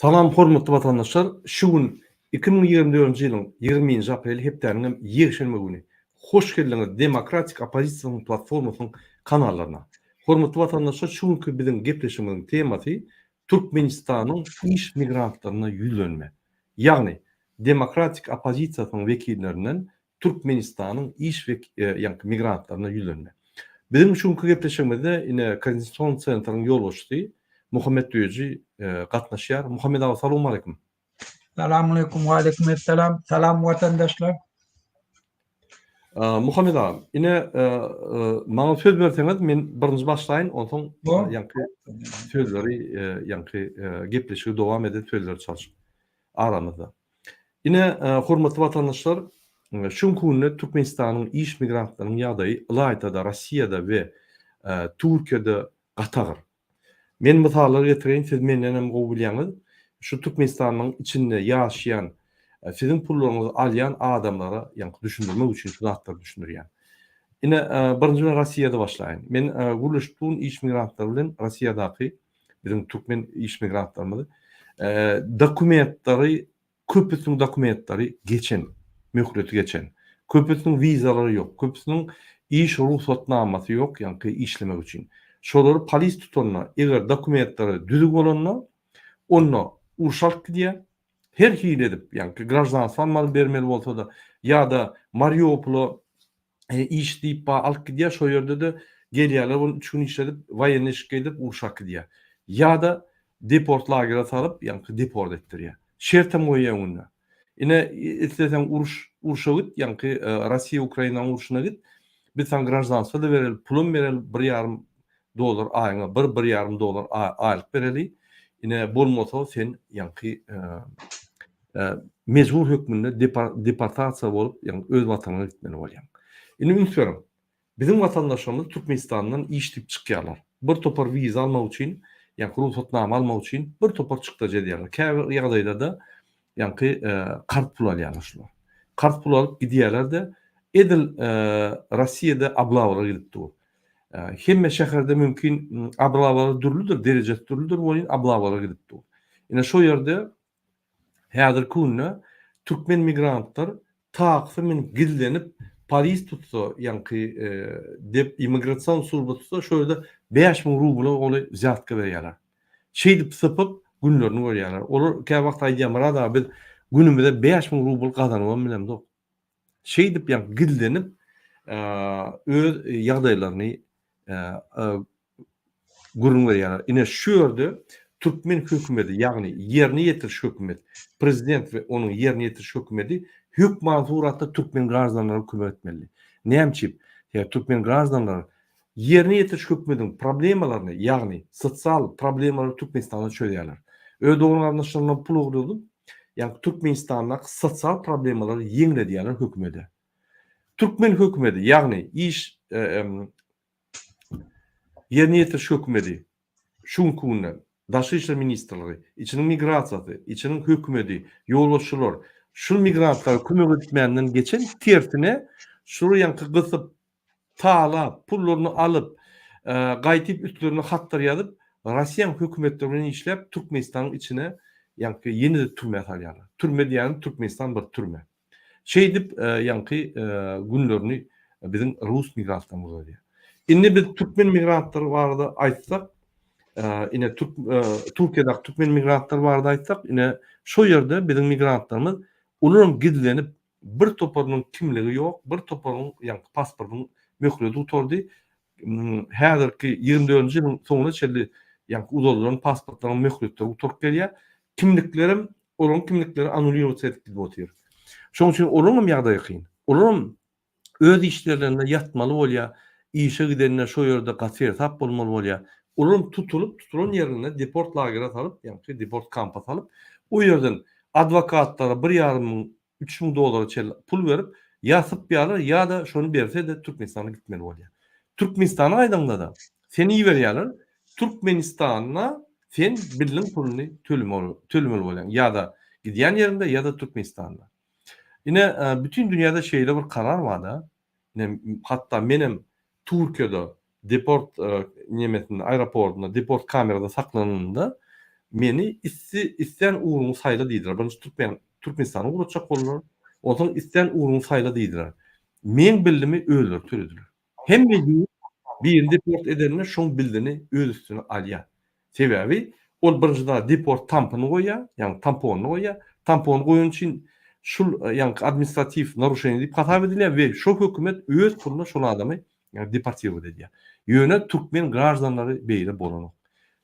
Salam hormatly vatandaşlar. Şu gün 2024-nji ýylyň 20-nji aprel hepdeniň ýekşenme güni. Hoş geldiňiz Demokratik Opozisiýanyň platformasynyň kanallarına. Hormatly vatandaşlar, şu günkü biziň gepleşigimiziň temasy Türkmenistanyň iş migrantlaryna ýüzlenme. Ýagni Demokratik Opozisiýanyň wekillerinden Türkmenistanyň iş migrantlaryna ýüzlenme. Biziň şu günkü gepleşigimizde ine Konstitusiýon Centrynyň ýolbaşçysy Muhammed Döýüji gatnaşýar. Muhammed aga, salamu aleykum. Selamünaleyküm ve aleykümselam. Selam vatandaşlar. Muhammed aga, ine maňa söz berseňiz, men birinji başlaýyn, onsoň ýanky sözleri ýanky gepleşigi dowam edip sözleri çalyşyp aramyzda. Ine hormatly vatandaşlar, şu günde Türkmenistanyň iş migrantlarynyň ýagdaýy Ilaytada, Rossiýada we Türkiýede gatagyr. Men misallar getireýin, siz menden hem gowy bilýäňiz. Şu Türkmenistanyň içinde ýaşaýan, sizin pullaryňyzy alýan adamlara ýanky düşündirmek üçin şu zatlar düşündirýän. Ine birinji Rossiýada başlaýyn. Men guruluşduğum iş migrantları bilen Rossiýadaky bizim Türkmen iş migrantlarymyzy dokumentlary, köpüsiniň dokumentlary geçen, möhüreti geçen. Köpüsiniň wizalary ýok, köpüsiniň iş ruhsatnamasy ýok, ýanky işlemek üçin. Şolary polis tutanlar, eger dokumentlary düzük bolanlar, onu urşalyp gidýär. Her hile edip, ýanky grajdansyň mal bermeli bolsa da, ýa-da Mariupol'a iş diýip alyp gidýär, şo ýerde de gelýärler, onu 3 gün işledip, wayenny işe edip urşak gidýär. Ýa-da deport lagerine salyp, ýanky deport etdirýär. Şertem goýýan onda. Ine isteseň urşa git, ýanky Rossiýa Ukrainanyň urşuna git. Biz sen grajdansyň da bereli, pulum bereli $1,5 aýyňa $1,5 aýlyk bereli. Ine bolmasa sen ýanky mejbur hökmünde deportasiýa bolup, ýani öz watanyna gitmeli bolýan. Ine ünsürüm. Bizim vatandaşlarymyz Türkmenistandan iş dip çykýarlar. Bir topar wiza almak üçin, ýani ruhsatnama almak üçin bir topar çykda jedýärler. Käbir ýagdaýda da ýani kart pul alýarlar şular. Kart pul alyp gidýärler de edil Rossiýada ablawlara gidipdi. Hemme şäherde mümkin ablawlara dürlüdür, derejesi dürlüdür bolýan ablawlara gidipdi. Ine şo ýerde häzir kunna Türkmen migrantlar taaqsymen gizlenip polis tutsa, ýanky immigrasiýon surby tutsa, şöýde 5.000 rubl oly zyatka berýärler. Şeýdip sypyp günlerini görýärler. Olar käbir wagt aýdýar, "Murada, biz günümizde 5.000 rubl gazanýan bilemdi." Şeýdip ýanky gizlenip öz ýagdaýlaryny gurun berýärler. Ine şu ýerde Türkmen hökümeti, ýagny ýerine ýetiriş hökümeti, prezident we onuň ýerine ýetiriş hökümeti hökman suratda Türkmen gazdanlaryna kömek etmeli. Näçip? Türkmen gazdanlary ýerine ýetiriş hökümetiň problemalaryny, ýagny sosial problemalary Türkmenistanda çöýýärler. Öz dogry anlaşylan pul ogrulyp, ýani Türkmenistanyň sosial problemalary ýeňledýärler hökümeti. Türkmen hökümeti, ýagny iş ýerine ýetiriş hökümeti şu günde Daşy işler ministrligi, içiniň migrasiýasy, içiniň hökümeti, ýolbaşçylar şu migrantlara kömek etmenden geçen tertine şuru ýanky gysyp, taala, pullaryny alyp, gaýtyp üstlerine hatlar ýazyp, Rossiýa hökümetleri bilen işläp Türkmenistanyň içine ýanky ýeni türme salýarlar. Türme diýen Türkmenistan bir türme. Şeýdip ýanky günlerini biziň Rus migrantlaryna bolýar. Indi biz Türkmen migrantlary barada aýtsak, ine Türkiýede Türkmen migrantlar barada aýtsak, ine şo ýerde biziň migrantlarymyz olaryň gizlenip bir toparynyň kimligi ýok, bir toparynyň ýanky pasportyny möhüreti tutardy. Häzirki 24-nji ýylyň soňuna çeldi ýanky uzalaryň pasportlaryň möhüretleri tutup gelýär. Kimliklerim, olaryň kimlikleri anulýat edilip bolýar. Şoň üçin olaryň ýagdaýy kyn. Olaryň öz işlerinde ýatmaly bolýar, işe gidenler şo ýerde gatir tap bolmaly bolýar. Olaryň tutulan ýerine deport lagerine salyp, ýani deport kampına salyp, o ýerden adwokatlara $1,500-3.000 pul berip ýasyp ýalar, ýa-da şonu berse de Türkmenistana gitmeli bolýar. Türkmenistana aýdanda da seni ýiberýärler, Türkmenistana sen bilen puluny tölemeli bolýan, ýa-da gidýän ýerinde, ýa-da Türkmenistanda. Ine bütün dünýäde şeýle bir karar bar da. Ine hatda menem Türkiýede deport nimetinde, aeroportunda deport kamerada saklananda meni isten uğrunu sayla diýdiler. Bunu Türkmenistany uğraçak bollar. Otaň isten uğrunu sayla diýdiler. Men bildimi öldür türediler. Hemme bir deport edenler şoň bildini öz üstüne alýar. Sebebi ol birinjide deport tampony goýýar, ýani tampony goýýar. Tampony goýun üçin şul ýani administrativ naruşenýe diýip hatap edilýär we şo hökümet öz puluna şol adamy ýani deportiw edýär. Ýöne türkmen garajdanlary beýle bolanok.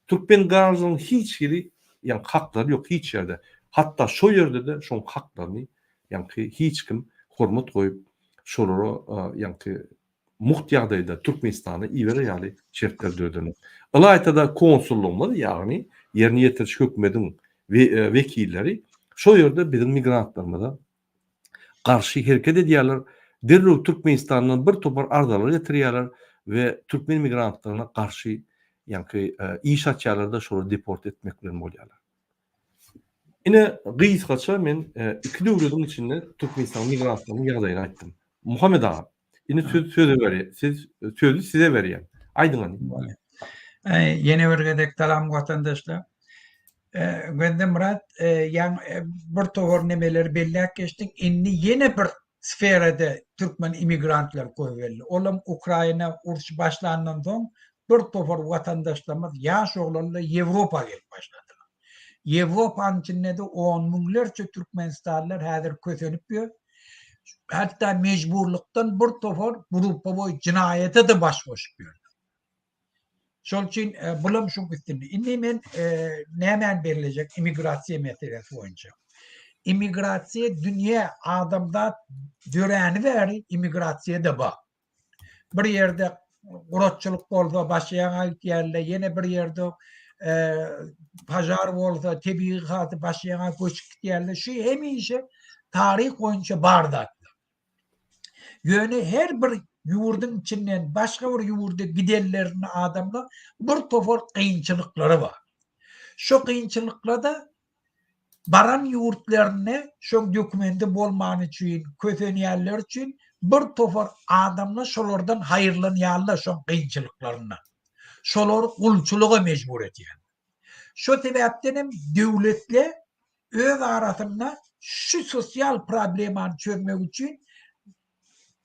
Türkmen garajanyň hiç biri ýani haklary ýok hiç ýerde. Hatda şo ýerde de şoň haklaryny ýani hiç kim hormat goýup şolary ýani muht ýagdaýda Türkmenistany iwere ýaly şertler dödüni. Ilaytada konsullugyny ýagny ýerine ýetiriş hökümetiň wekilleri şo ýerde bizim migrantlarymyza garşy hereket edýärler. Derrew Türkmenistanyň bir topar ardalary getirýärler we Türkmen migrantlaryna garşy ýani iş açýarlar da şoları deport etmek bilen bolýarlar. Ine gysgaça men iki döwletiň içinde Türkmenistan migrantlarynyň ýagdaýyny aýtdym. Muhammed ağa, ine sözü berýär. Siz sözü size berýär. Aýdyň hani. Yeni bir gedek salam vatandaşlar. Gönde Murat, bir tohor nemeleri bellek geçtik. Inni yeni bir sferede Türkmen imigrantlar koyuverdi. Olam Ukrayna uruş başlandan soň bir tohor vatandaşlarımız yaş oğlanla Yevropa gelip başladılar. Yevropa'nın içinde de 10 milyonlarca Türkmenistanlılar häzir kösenip hatta mecburluktan bir tohor grupa boy cinayete de baş koşup. Şol için bulam şu gitdi. Indi men nämen berilecek imigrasiya meselesi boýunça. İmigrasiya dünýä adamda döräni bäri imigrasiya da bar. Bir ýerde guratçylyk bolsa başlaýan ýerle, ýene bir ýerde pajar bolsa, tebii gaty başlaýan göçük ýerle şu hemişe tarih boýunça barda. Ýöne her bir ýurdun içinden başga bir ýurda giderlerini adamlar bir tofor kıyınçılıkları var. Şu kıyınçılıklarda baran ýurtlaryna şo dokumenti bolman üçin, kösenýärler üçin bir tofor adamlar şolardan haýyrlanýarlar şo kıyınçılıklaryna. Şolar gulçuluga mejbur etýär. Şo sebäpden hem döwletler öz arasynda şu sosial problemi çözmek üçin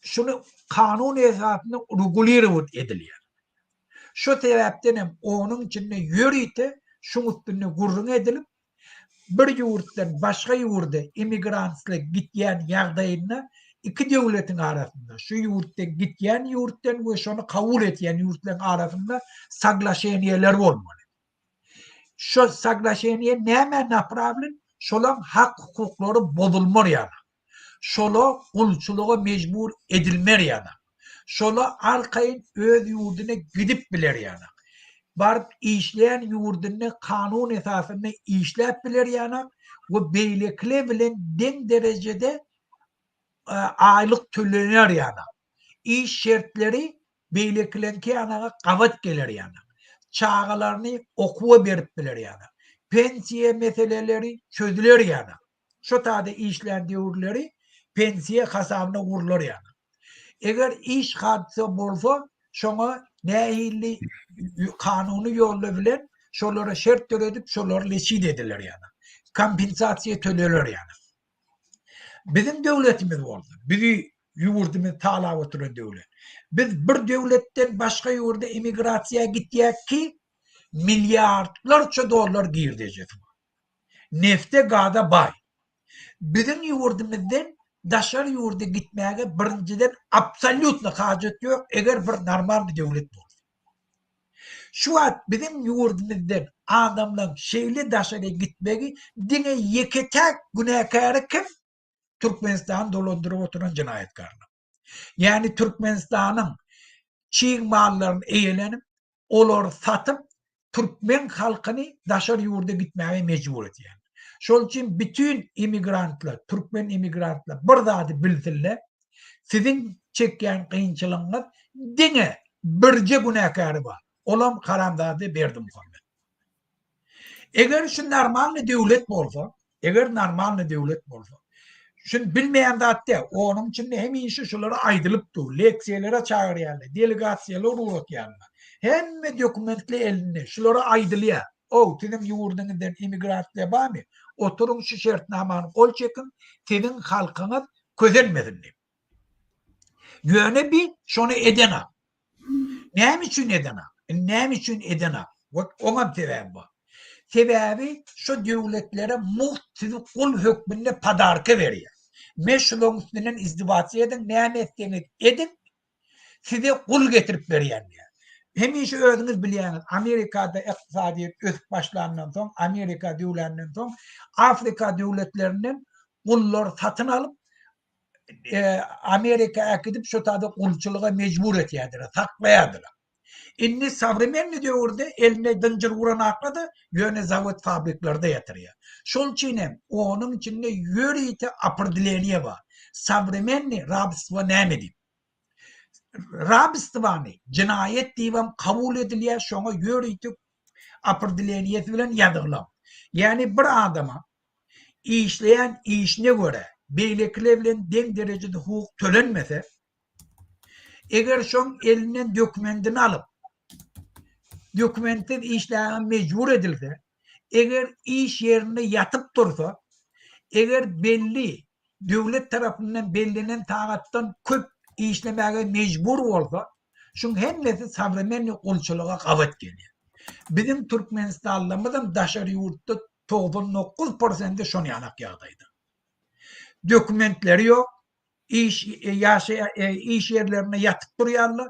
şunu kanun esasında regulir ediliyor. Şu sebepten hem onun içinde yürüyte şunun üstüne gurrun edilip bir yurttan başka yurda immigrantlık gityen ýagdaýynda iki devletin arasında şu yurtta gityen yurttan ve şunu kabul etyen yurtların arasında saglaşenyeler olmalı. Şu saglaşenye näme napravlyn? Şolan hak hukukları bozulmar ýana. Şola gulçuluğa mecbur edilmer ýana. Şola arkaýyn öz ýurduna gidip biler ýana. Barıp işleyen ýurduna kanun esasında işläp biler ýana we beýlekle bilen deň derejede aýlyk tölenýär ýana. İş şertleri beýleklenki ýanaga gabat geler ýana. Çağalaryny okuwa berip biler ýana. Pensiýe meseleleri çözüler ýana. Şo taýda işleyen ýurtları pensiye hasabyna gurulur ýani. Eger iş hadise bolsa, şoňa nähili kanuny ýolla bilen şolara şert töredip şolary leçid ediler ýani. Kompensasiýa tölenir ýani. Bizim döwletimiz boldy. Bizi ýurdumyz talap oturan döwlet. Biz bir döwletden başga ýurda emigrasiýa gitýäk ki milyardlarça dollar girdejek. Nefte gada bay. Bizim ýurdumyzdan daşar ýurda gitmäge birinciden absolutly hajat ýok eger bir normal bir döwlet bolsa. Şu wagt bizim ýurdumyzdan adamlar şeýle daşara gitmegi diňe ýeketek günäkary kim? Türkmenistan dolandyryp oturan jinaýetkarlar. Yani Türkmenistanyň çiň mallaryny eýelenip, olar satyp Türkmen halkyny daşar ýurda gitmäge mejbur etýär. Şol için bütün imigrantlar, Türkmen imigrantlar bir zady bilsinler, sizin çekýän kıyınçylygyňyz diňe birje günäkary bar. Olam karamdady berdim Muhammed. Eger şu normal döwlet bolsa, şunu bilmeýän zatda onun içinde hemişe şolary aýdylypdy, leksiýalera çagyrýarlar, delegasiýalar uratýarlar. Hemme dokumentli elinde şolary aýdylýar. o sizin yurdunuzdan imigrantlar var mı? Oturun şu şartnamanı kol çekin, sizin halkınız közelmesin. Yöne bir şunu edene. Ne için edene? Ne için edene? Ona sebebi bu. Sebebi şu devletlere muhtizi kul hükmünde padarkı veriyor. Meşrulun üstünden izdivatı edin, ne edin, size kul getirip veriyor. Hemişe özünüz biliyorsunuz, Amerika'da iktisadiyet ösüp başlandığından sonra, Amerika devletlerinden sonra, Afrika devletlerinin kulları satın alıp, Amerika'ya gidip şu tadı kulçuluğa mecbur ediyorlar, saklayadılar. İnni savremen diyor orada, eline dıncır vuran akladı, yöne zavut fabriklarda yatırıyor. Şol çiğnem, onun içinde yörüyte apırdileniye var. Savremenli, Rabisva ne diyeyim? Rabistvanı cinayet divan kabul ediliyor, şuna yörüyte apırdileniyeti bilen yadırlam. Yani bir adama işleyen işine göre beylikle bilen den derecede hukuk tölenmese, eğer şun elinden dokümentini alıp dokümentin işleyen mecbur edilse, eğer iş yerine yatıp dursa, eğer belli devlet tarafından bellenen taattan köp işlemeye mecbur olsa, şun hemmesi savremenli kulçuluğa kavat geliyor. Bizim Türkmenistan'ımızın daşarı yurtta 99% şun yanak yağdaydı. Dokümentleri yok, iş yerlerine yatıp duruyorlar,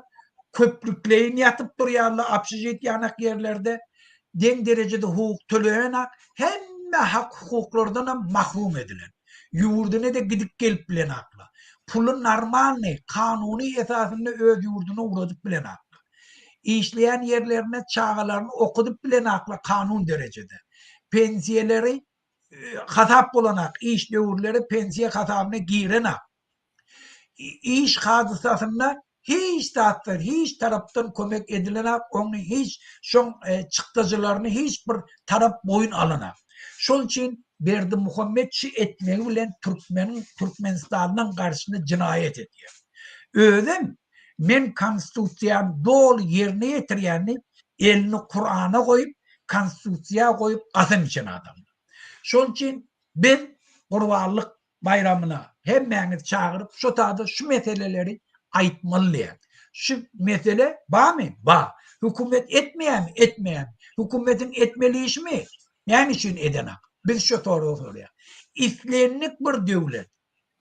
köprükleyin yatıp duruyorlar, apsizit yanak yerlerde, den derecede hukuk töleyenek, hem hak hukuklardan mahrum edilen. Yurduna da gidip gelip bilen akla. Pulun normal ne? Kanuni esasında öz yurduna uğradıp bilen akla. İşleyen yerlerine çağalarını okudup bilen akla kanun derecede. Pensiyeleri hatap bulanak, iş devurları pensiye hatabına giren akla. İş hadisasında hiç taraftan, hiç taraftan kömek edilenek, onu hiç şun çıktıcılarını hiçbir taraf boyun alınak. Şol için Berdi Muhammedçi etmeyi bilen Türkmenistan'dan karşısında cinayet ediyor. Ödem men konstitusiyan doğru yerine getiriyeni elini Kur'an'a koyup, konstitusiya koyup kasım için adam. Şol için ben kurbanlık bayramına hemmeniz çağırıp şu tadı şu meseleleri aytmalıyım. Şu mesele bağ mı? Bağ. Hükümet etmeyen mi? Etmeyen. Hükümetin etmeli iş mi? Yani için edenek. Biz şu soru soruyor. İslenlik bir devlet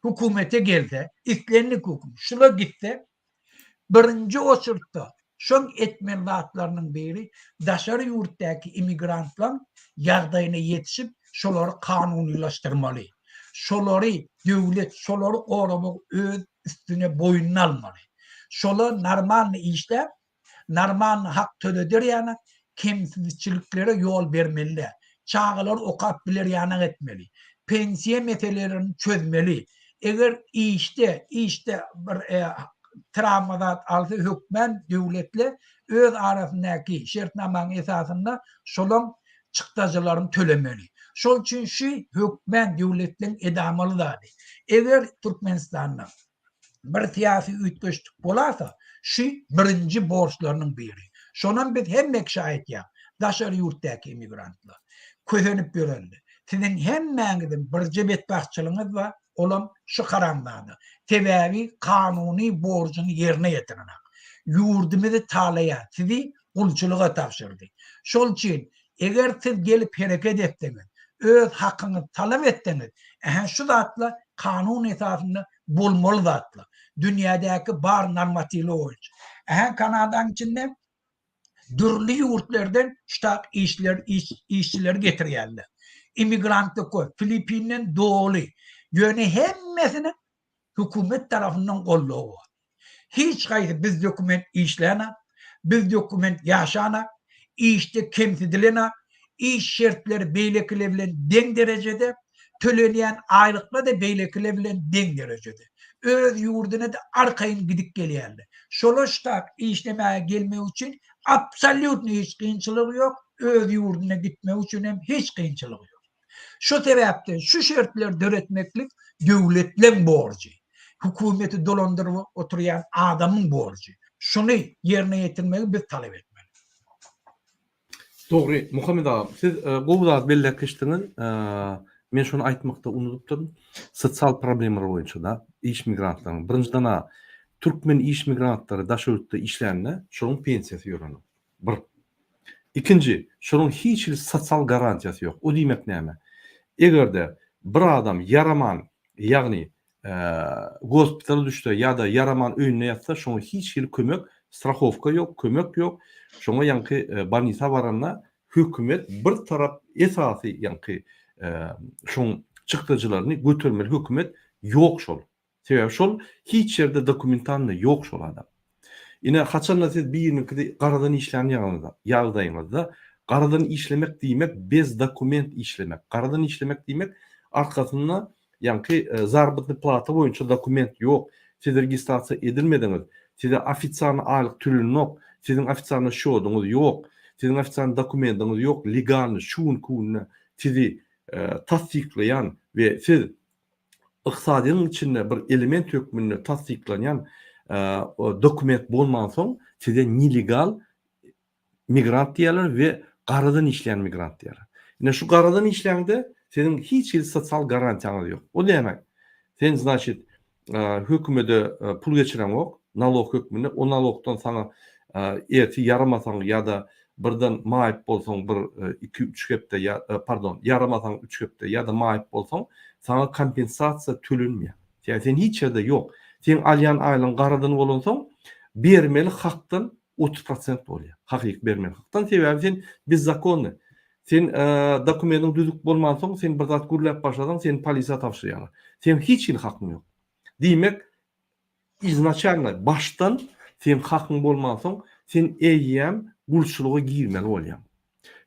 hükümete geldi. İslenlik hüküm. Şuna gitti. Birinci osurtta şun etmenlatlarının biri daşarı yurttaki imigrantların yardayına yetişip şoları kanunilaştırmalı. Şoları devlet, şoları korumak öz üstüne boynuna almalı. Şoları normal işler, normal hak töledir yani kimsizçiliklere yol vermeli. Çağlar okap bilir yana etmeli. Pensiye meselelerini çözmeli. Eğer işte bir travmadan altı hükmen devletle öz arasındaki şartnamanın esasında şolun çıktıcılarını tölemeli. Şol için şu hükmen devletin edamalı da. Eğer Türkmenistan'da bir siyasi ütköştük olarsa şu birinci borçlarının biri. Şonun biz hemmek şahit ya. Daşarı yurttaki imigrantlar. Közenip görüldü. Sizin hemmenizin bir cebet bakçılığınız var. Olam şu karanlığı. Sebebi kanuni borcunu yerine getirenek. Yurdumuzu talaya, sizi kulçuluğa tavşırdı. Şol için eğer siz gelip hareket ettiniz, öz hakkını talep ettiniz, şu zatla kanun esasında bulmalı zatla. Dünyadaki bar normatifli olacak. Kanada'nın içinde dürlü yurtlardan ştak işçiler getiriyorlar. İmigrantlık koy. Filipin'den doğulu. Yöne hemmesini hükümet tarafından kolluğu var. Hiç kaydı biz doküment işleyene, biz doküment yaşana, işte kemsedilene, iş şartları beylikle bilen den derecede, töleneyen aylıkla da beylikle bilen den derecede. Öz yurduna da arkayın gidip geliyorlar. Şoloştak işlemeye gelme için absolut hiç kıyınçılığı yok. Öz yurduna gitme için hem hiç kıyınçılığı yok. Şu sebepten şu şartları öğretmeklik devletin borcu. Hükümeti dolandırıp oturan adamın borcu. Şunu yerine getirmeyi biz talep etmeliyiz. Doğru. Muhammed ağa, siz gowudat belleştiňiz. Men şonu aýtmakda unutupdym. Sosial problemler boýunça da iş migrantlaryň birinjiden türkmen iş migrantlary daşöwrükde işlänne şonuň pensiýasy ýörenip. Bir. İkinci, şonuň hiç bir sosial garantiýasy ýok. O diýmek näme? Egerde bir adam yaraman, ýagny gospitala düşse ýa-da yaraman öýüne ýatsa, şoňa hiç bir kömek, strahowka ýok, kömek ýok. Şoňa ýanky banisa baranna hökümet bir tarap esasy ýanky şoň çykdyjylaryny götürmeli hökümet ýok şol. Sebäbi şol hiç ýerde dokumentany ýok şol adam. Ine haçanla siz bir ýerlikde garadan işlän ýagdaýyňyzda garadan işlemek diýmek bez dokument işlemek. Garadan işlemek diýmek arkasynda ýanky zarbatny plata boýunça dokument ýok. Siz registrasiýa edilmediňiz. Size ofitsialny aýlyk türlüň ýok. Sizin ofitsialny şoduňyz ýok. Sizin ofitsialny dokumentiňiz ýok. Legalny şuň kunna sizi tasdikleýän we siz yksadyň içinde bir element hökmünde tasdiklenýän dokument bolman soň size nelegal migrant diýerler we garadan işleýän migrant diýerler. Ine şu garadan işlände senin hiç bir sosial garantiýaň ýok. O näme? Sen значит hökümede pul geçiren ok, nalog hökmünde, o nalogdan sana eti yaramasaň ýa-da birden maýyp bolsaň bir 2-3 hepde yaramasaň 3 hepde ýa-da maýyp bolsaň sana kompensasiýa tölenmeýär. Yani sen hiç ýerde ýok. Sen alýan aýlyň garadan bolansaň bermeli hakdan 30% bolýar. Hakyk bermeli hakdan sebäbi sen biz zakony. Sen dokumentin düzük bolmansoň sen bir zat gürläp başlasaň seni polisiýa tapşyrýarlar. Sen hiç bir hakyň ýok. Diýmek izначально baştan sen hakyň bolmansoň sen eýýäm gulçuluğa girmeli bolýan.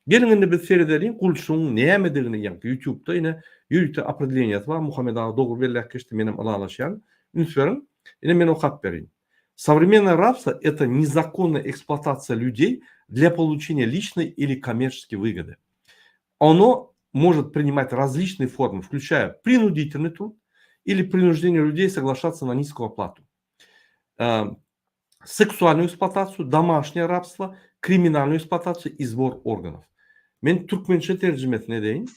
Gelin indi biz serederiň gulçuluğun nämedigini ýa-da YouTube'da ine ýürüte определениýasy bar. Muhammed ağa dogry belläşdi menem alalaşýan. Ünsverin, ine men okap berýin. Современное рабство – это незаконная эксплуатация людей для получения личной или коммерческой выгоды. Оно может принимать различные формы, включая принудительный труд или принуждение людей соглашаться на низкую оплату, сексуальную эксплуатацию, домашнее рабство, криминальную эксплуатацию и сбор органов. Men türkmençe terjimesine deyin.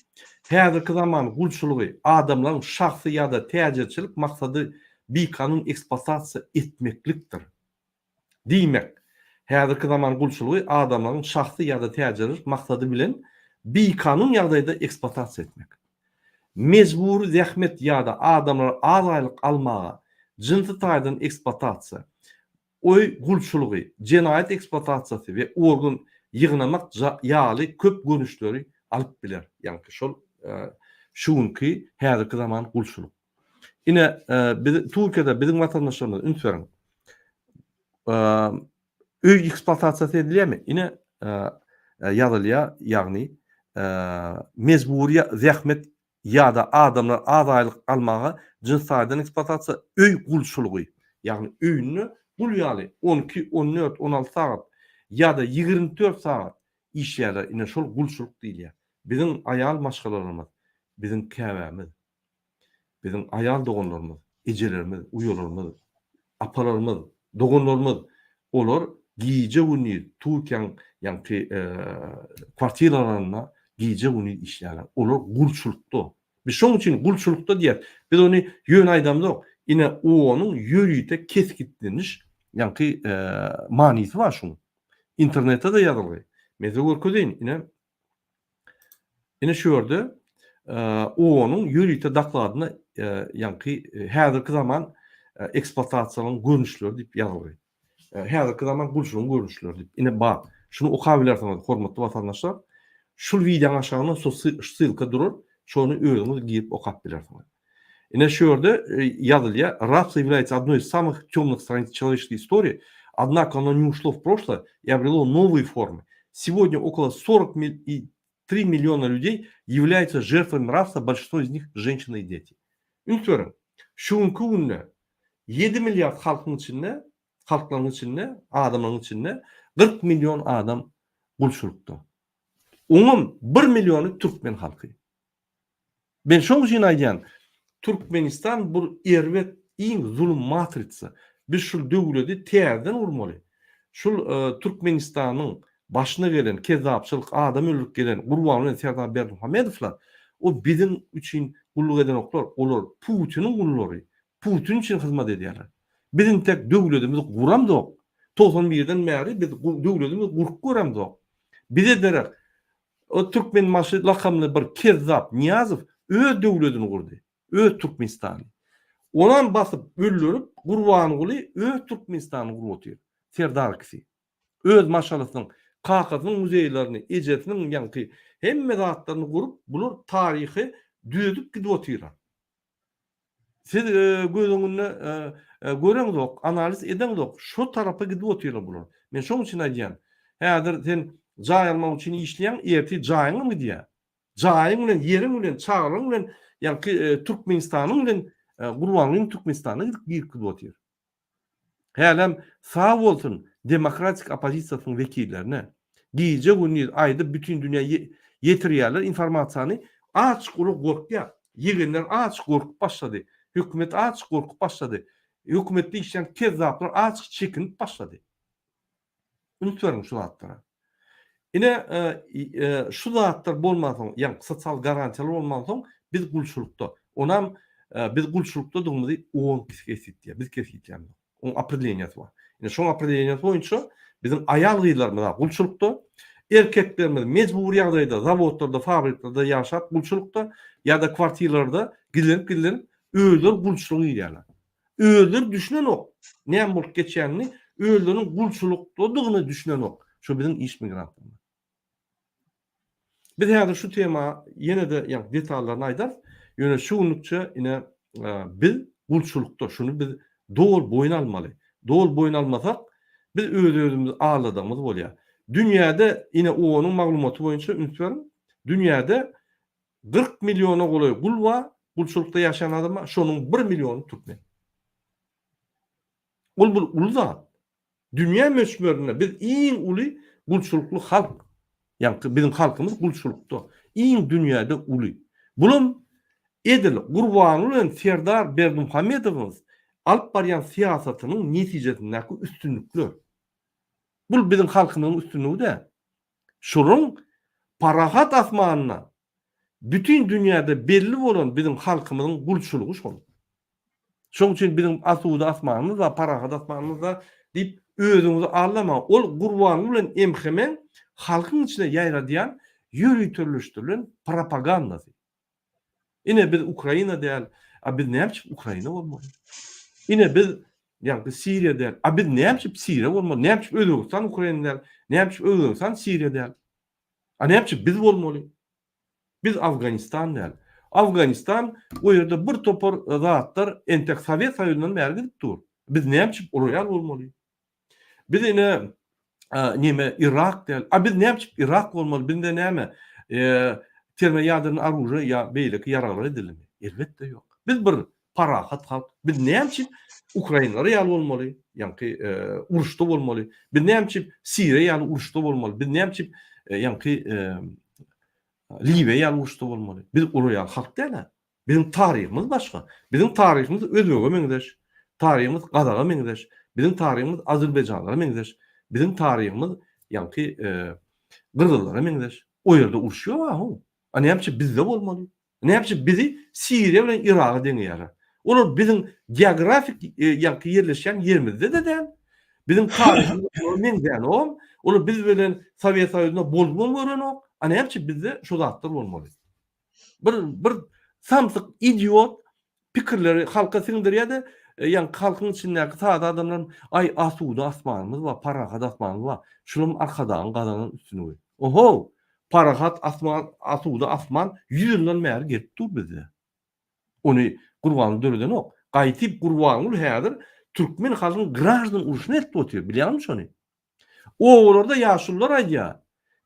Häzirki zaman gulçulugy adamlaryň şahsy ýa-da täjerçilik maksady bir kanun eksploatasiýa etmeklikdir. Diýmek, häzirki zaman gulçulugy adamlaryň şahsy ýa-da täjerçilik maksady bilen bir kanun ýagdaýda eksploatasiýa etmek. Mezburi zähmet ýa-da adamlar az aýlyk almaga jinsy taýdan eksploatasiýa, oy gulçulugy, jenaýat eksploatasiýasy we organ ýygnamak ýaly köp görnüşleri alyp biler. Ýani şol şuňky häzirki zaman gulçuluk. Ine biz Türkiýede bizim vatandaşlarymyz ünsverin. Öý eksploatasiýa edilýärmi? Ine ýazylýar, ýagny mezburi zähmet ýa-da adamlar az aýlyk almaga jins taýdan eksploatasiýa öý gulçulugy. Ýagny öýünü gul ýaly 12, 14, 16 saat ýa-da 24 saat işýärler. Ine şol gulçuluk diýilýär. Bizim aýal maşgalalarymyz, bizim käbämiz, bizim aýal doganlarymyz, ejelerimiz, uýalarymyz, apalarymyz, doganlarymyz, olar giýje güni Türkiýanyň ýanky kwartiralaryna giýje güni işlärler. Olar gulçulukda. Biz şoň üçin gulçulukda diýär. Biz onu ýön aýdamda ine onuň ýörüýte keskitdiniş ýanky manysy bar şoň. İnternette de ýazylgy. Meze görkezin ine şu ýerde onuň ýörüýte dakladyna ýanky häzirki zaman eksploatasiýanyň görnüşleri diýip ýazylgy. Häzirki zaman gulçulugyň görnüşleri diýip ine bar. Şunu okabilersiňiz hormatly watandaşlar. Şu videoň aşagyna ссылка durur. Şonu özüňiz giýip okap bilersiňiz. Ine şu ýerde ýazylýar, рабство является одной из самых тёмных страниц человеческой истории, однако оно не ушло в прошлое и обрело новые формы. Сегодня около 43 миллиона людей являются жертвами рабства, большинство из них женщины и дети. Ünsverin, şuňky günde 7 milyar halkyň içinde, halklaryň içinde, adamlaryň içinde 40 milyon adam gulçulukda. Onun 1 milyonu Türkmen halky. Ben şoň üçin aýdýan, Türkmenistan bu erwet iň zulüm matritsa. Biz şol döwleti täzeden urmaly. Şol Türkmenistanyň başına gelen kezzapçılık, adam öldürüp gelen Gurban bilen Serdar Berdimuhamedowlar o bizim üçün gulluk eden oklar, olar Putin'in gullary. Putin için hizmet edýärler. Bizim tek döwletimiz guramdyk. 91'den bäri biz döwletimiz gurk guramdyk. Bize derek o Türkmen maşy lakamly bir kezzap Niyazow öz döwletini gurdy. Öz Türkmenistany. Onan basyp öldürüp Gurbanguly öz Türkmenistanyny gurup otyr. Serdar kisi. Öz maşalasynyň kakasynyň muzeýlerini, ejetiniň ýanky hemme zatlaryny gurup bular taryhy düzüp gidip otyrlar. Siz gözüňizde göreňizok, analiz edeňizok, şu tarapa gidip otyrlar bular. Men şoň üçin aýdýan. Häzir sen jaý almak üçin işleýän, erti jaýyňmy diýär. Jaýyň bilen, ýeriň bilen, çagryň bilen, ýanky Türkmenistanyň bilen Gurbanlyň Türkmenistanyny gidip otyr. Hälem sağ bolsun demokratik opozisiýasynyň wekillerine giýje gündüz aýda bütün dünýä ýetirýärler informasiýany açyk gorkýar. Ýegenler açyk gorkup başlady. Hökümet açyk gorkup başlady. Hökümetde işleýän kezzaplar açyk çekinip başlady. Unutmaryň şu zatlara. Ine şu zatlar bolmasaň, ýa sosial garantiýalar bolmasaň biz gulçulukda. Onam biz gulçulukda durmady 10 kesitdiýär. Biz kesitdiýär. O определениýasy var. Ine şo определениýasy boýunça bizim aýal gyýlarymyz gulçulukda, erkeklerimiz mecburi ýagdaýda zawodlarda, fabriklarda ýaşap gulçulukda ýa-da kwartiralarda gilenip özler gulçuluk ýerler. Özler düşünen ok. Näme bolup geçýänini özleriň gulçulukdadygyny düşünen ok. Şo bizim iş migrantlarymyz. Biz häzir şu tema ýene-de ýa detalaryny aýdar. Ýöne şuňlukça ine biz gulçulukda şunu biz doğal boyun almaly. Doğal boyun almasak biz özümüz ağladığımız bolýar. Dünyada yine onun maglumaty boýunça ünsüň dünyada 40 milyona goly gul bar, gulçulukda ýaşayan adamlar şonuň 1 milyonu Türkmen. Ol bu ulza. Dünya möçberine biz iň uly gulçulukly halk. Ýa-ni bizim halkymyz gulçulukda. Iň dünyada uly. Bulum edil Gurban bilen Serdar Berdimuhamedowyň alyp barýan siýasatynyň netijesindäki üstünlükler. Bu bizim halkymyň üstünlügi de. Şonuň parahat asmanyna bütün dünyada belli bolan bizim halkymyň gulçulugy şol. Şoň üçin bizim asuda asmanymyz we parahat asmanymyz da diýip özüňizi allama. Ol Gurban bilen emhemen halkyň içine ýaýradýan ýürütülüşdirilen propagandasy. Ine biz Ukraina däl, a biz näme Ukraina bolmaly? Ine biz ýa-ni Siriýa däl, a biz näme Siriýa bolmaly? Näme Özbegistan Ukraina däl, näme Özbegistan Siriýa däl? A näme biz bolmaly? Biz Afganistan däl. Afganistan o ýerde bir topar zatlar entek Sowet Soýuzynyň bäri gidip dur. Biz näme oraya bolmaly? Biz ine näme Irak däl, a biz näme Irak bolmaly? Binde näme terme ýadyryň arujy ýa beýleki ýaralar edilmi? Elbetde ýok. Biz bir parahat halk. Biz näme Ukrainalary ýaly bolmaly? Ýa-ni uruşda bolmaly. Biz näme Siriýa ýaly uruşda bolmaly. Biz näme ýa-ni Libiýa ýaly uruşda bolmaly. Biz oraya halk däl. Bizim taryhymyz başga. Bizim taryhymyz Özbege meňdeş. Taryhymyz Gazaga meňdeş. Bizim taryhymyz Azerbaýjanga meňdeş. Bizim taryhymyz ýa-ni Gırgızlara meňdeş. O ýerde uruş ýok. A näme bizde bolmaly? Näme bizi Siriýa bilen Iraga deňýärler. Olar bizim geografik ýa-ni ýerleşen ýerimizde de däl. Bizim taryhymyz meňden olar biz bilen Sowet Soýuzyna bolmaly görenok. A näme bizde şu zatlar bolmaly? Bir samsyk idiot pikirleri halka siňdirýär-de, ýa-ni halkyň içindäki sada adamlaryň ay asuda asmanymyz we parahat asmanymyz we şulam arkadan gazanan üstüne. Oho! Parahat asman, asuda asman ýüzünden bäri gelip dur bizde. Ony Gurban döreden ok. Gaýtyp Gurban häzir Türkmen halkyny grajdan uruşuna etip otyr. Bilýärmi şonu? Oğullarda ýaşullar aýdýar.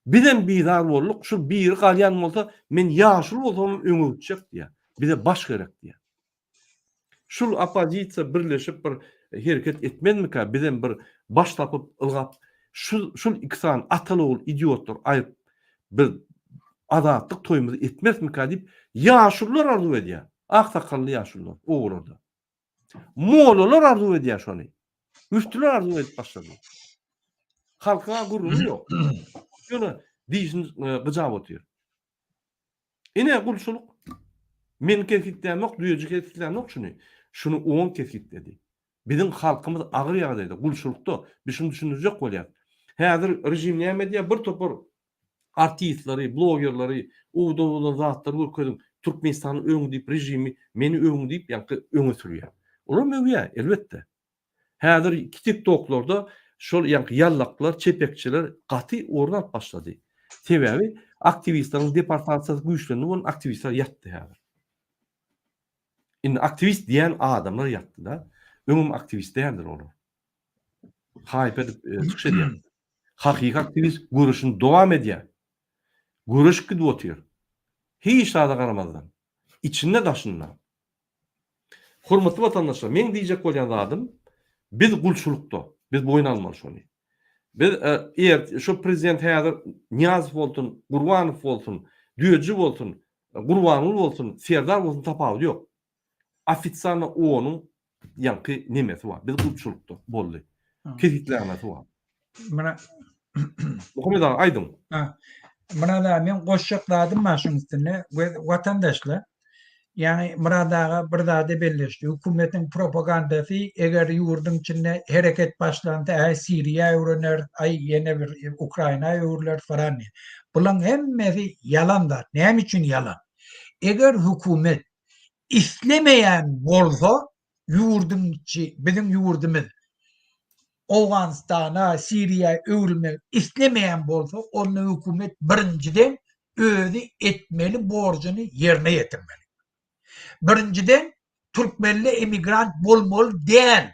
Bizem bizar bolduk, şu bir galyan bolsa men ýaşul bolsam öňe gitjek diýär. Bize baş gerek diýär. Şul opozisiýa birleşip bir hereket etmedmika, bizem bir baş tapyp ılgap, şul iksan atalowul idiotlar aýyp bir azatlyk toýumyzy etmezmika diýip ýaşullar arzu edýär. Aksakally ýaşullar oğullarda. Mollalar arzu edýär şonu. Müftüler arzu edip başlady. Halka gurumu ýok. ýöne diýişin gyjap otyr. Ine gulçuluk. Men kerkitlenmek, duýajy kerkitlenmek şuny. Şunu oň kerkitledi. Bizim halkymyz agyr ýagdaýda gulçulukda biz şunu düşünürjek bolýar. Häzir rejim näme diýär? Bir topar artistleri, blogerleri, uwda zatlar görkezim Türkmenistanyň öňündip rejimi meni öňündip ýa-da öňe sürýär. Olar möýär, elbetde. Häzir TikTok'larda şol ýa-da ýallaklar, çepekçiler gaty organ başlady. Sebebi aktivistleriň deportasiýasy güýçlendi, bu aktivistler ýatdy häzir. Indi aktivist diýen adamlar ýatdy da. Öňüm aktivist däldir olar. Haýp edip çykyş edýär. Hakyky aktivist görüşini dowam edýär. Görüş güdüp hiç daha garamazdan. İçinde daşınlar. Hormatly vatandaşlar, men diýjek bolýan adam, biz gulçulukda, biz boyun almaly şonu. Biz şu prezident häzir Niýazow bolsun, Gurbanow bolsun, Düýeci bolsun, Gurbanow bolsun, Serdar bolsun tapawy ýok. Ofitsialny onuň ýanky nemesi bar. Biz gulçulukda boldy. Kerkitlenmesi bar. Mana Muhammed ağa, aýdym. Muna da men goşşakladım maşyň üstüne watandaşlar. Yani muradaga bir zada belleşdi. Hükümetin propagandası eger ýurdun içinde hereket başlandy, Siriýa öwrenler, ýene bir Ukraina öwrenler falan. Bulan hemmesi yalanlar. Näme üçin yalan? Eger hükümet islemeýän bolsa ýurdun içi, bizim ýurdumyz Awganistana, Siriýa öwrilmek islemeýän bolsa, onu hükümet birinciden özü etmeli, borcuny yerine ýetirmeli. Birinciden Türkmenli emigrant bolmaly däl.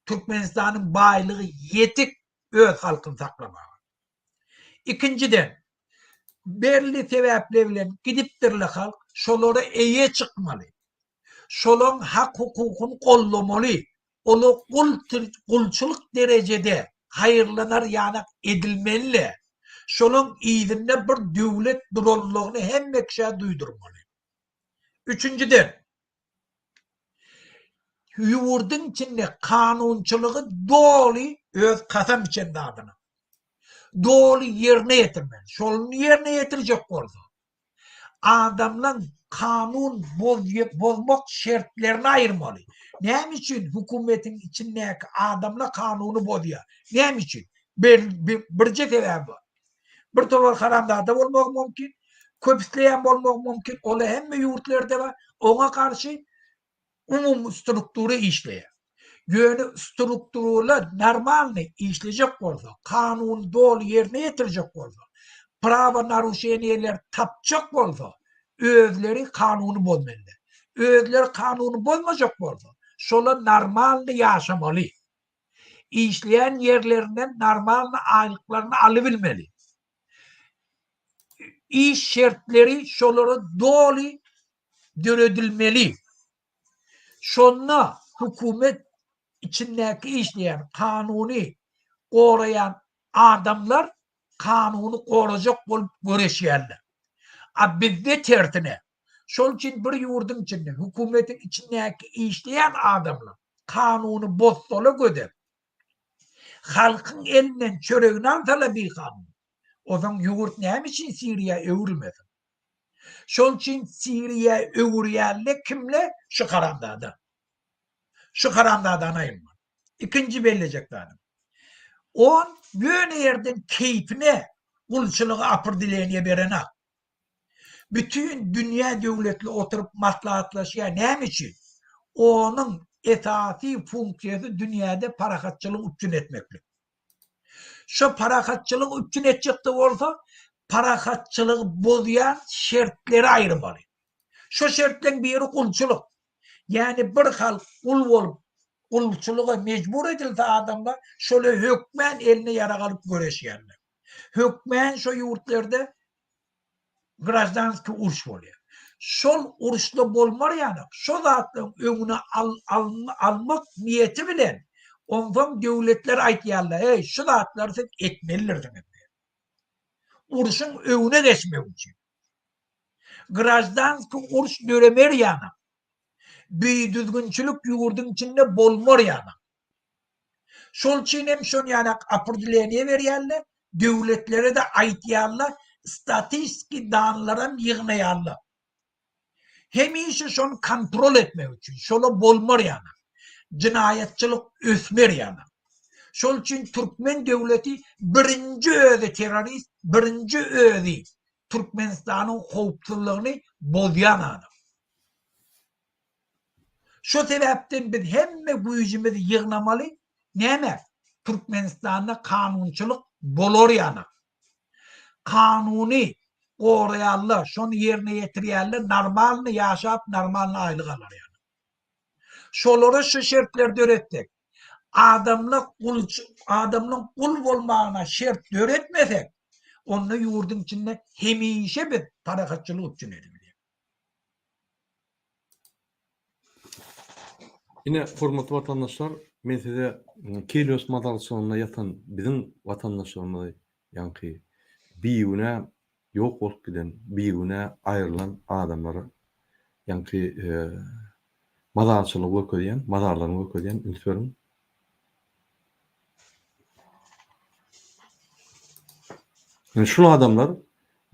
Türkmenistanyň baýlygy ýetik öz halkyny saklamagy. İkinciden belli sebäpler bilen gidipdirli halk şolara eýe çykmaly. Şolaryň hak hukukyny gollamaly. Olu gulçuluk derecede hayırlanar ýa-da edilmeli. Şolaryň ýygyny bir döwlet durallygyny hemme kişi duýdurmaly. Üçüncüden, ýurdun içinde kanunçylygy doly öz kasam içinde adyna. Doly yerine ýetirmeli. Şolny yerine ýetirjek bolsa, adamlaryň kanun bozmak şertlerini aýyrmaly. Näme üçin hükümetin içindäki adamlar kanuny bozýar? Näme üçin? Birje sebäbi. Bir topar haramdada bolmak mümkin, köpüsleýän bolmak mümkin. Ola hemme ýurtlarda bar. Oňa karşı umum struktury işleýär. Ýöne strukturylar normalny işlejek bolsa, kanun doly yerine ýetirjek bolsa, prawa naruşenýerler tapjak bolsa, özleri kanuny bozmaly. Özleri kanuny bozmajak bolsa, şolar normalny ýaşamaly. İşleýän ýerlerinden normalny aýlyklaryny alybilmeli. İş şertleri şolara doly döredilmeli. Şonna hükümet içindäki işleýän kanuny gorayan adamlar kanuny gorajak bolup göreşýärler. Bizde tertine. Şol için bir ýurdun içinde hükümetin içindäki işleýän adamlar kanuny bozsalar gödep halkyň elinden çöregini alsalar bir kanun. O zaman ýurt näme üçin Siriýa öwrilmedi? Şol için Siriýa öwürýärler kimle? Şu karamdada. Şu karamdadan aýyrma. İkinci bellecekler. On ýöne ýerden keyfine gulçylygy apyrdylenýe berene. Bütün dünya döwletli oturup maslahatlaşýar. Näme üçin? Onuň esasy funksiyasy dünýäde parakatçylyk üçin etmeklik. Şu parakatçylyk üçin etjekdi bolsa, parakatçylygy bozýan şertleri aýyrmaly. Şu şertlerin biri gulçylyk. Yani bir halk kul bolup gulçylyga mecbur edildi adamlar, şöyle hökmen eline yara galyp göreşýärler. Hökmen şu ýurtlarda gражданский uruş bolýar. Şol uruşda bolmar ýany. Şo zatlaryň öňüne almak niýeti bilen ondan döwletler aýtýarlar, "Hey, şu zatlary siz etmelidiňiz." Uruşyň öňüne geçmek üçin. Gражданский uruş döremer ýany. Düzgünçülük ýurdun içinde bolmar ýany. Şol için hem şonu ýany apyrdylenýe berýärler, devletlere de aitiyarlar, statistik dağınlara yığınayarlar. Hem işi şunu kontrol etmek için, şöyle bolmar yana, cinayetçilik ösmer yana. Şol için Türkmen devleti birinci öde terörist, birinci öde Türkmenistan'ın hopsuzluğunu bozayan adam. Şu sebepten biz hemme gücümüzü yığnamalı, neme? Türkmenistan'da kanunçuluk bolor yana. Kanuni koruyarlar, şunu yerine getiriyarlar, normalini yaşayıp normalini aylık alır yani. Şoları şu şartlarda öğrettik. Adamın kul olmağına şart öğretmesek, onu yurdun içinde hemişe bir tarakatçılık için edebilir. Yine hormatly vatandaşlar, men size Kelios madalsyonuna yatan bizim vatandaşlarımız yankı biýüne yok bolup giden, biýüne aýrylan adamlara yankı madalçylyk öködýän, madallarını öködýän ünsörüm. Yani şu adamlar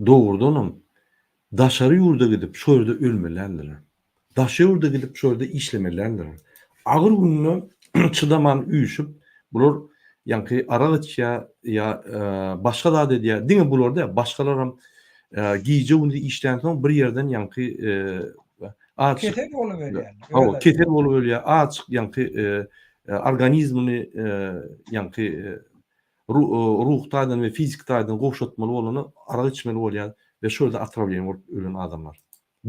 doğrudan daşary ýurda gidip şu ýerde ölmelerler. Daşary ýurda gidip şu ýerde işlemelerler. Agyr gününe çıdaman üýüşüp bular yankı araçya ya başga da diýär. Diňe bular da başgalaram giýje uny işden soň bir ýerden yankı açyk Keter boluverýär. o keter bolup ölýär. Açyk yankı organizmini yankı ruhtaýdan we fiziktaýdan goşatmaly bolany ara içmeli bolýar we şurada atrawlaýan bolup ölen adamlar.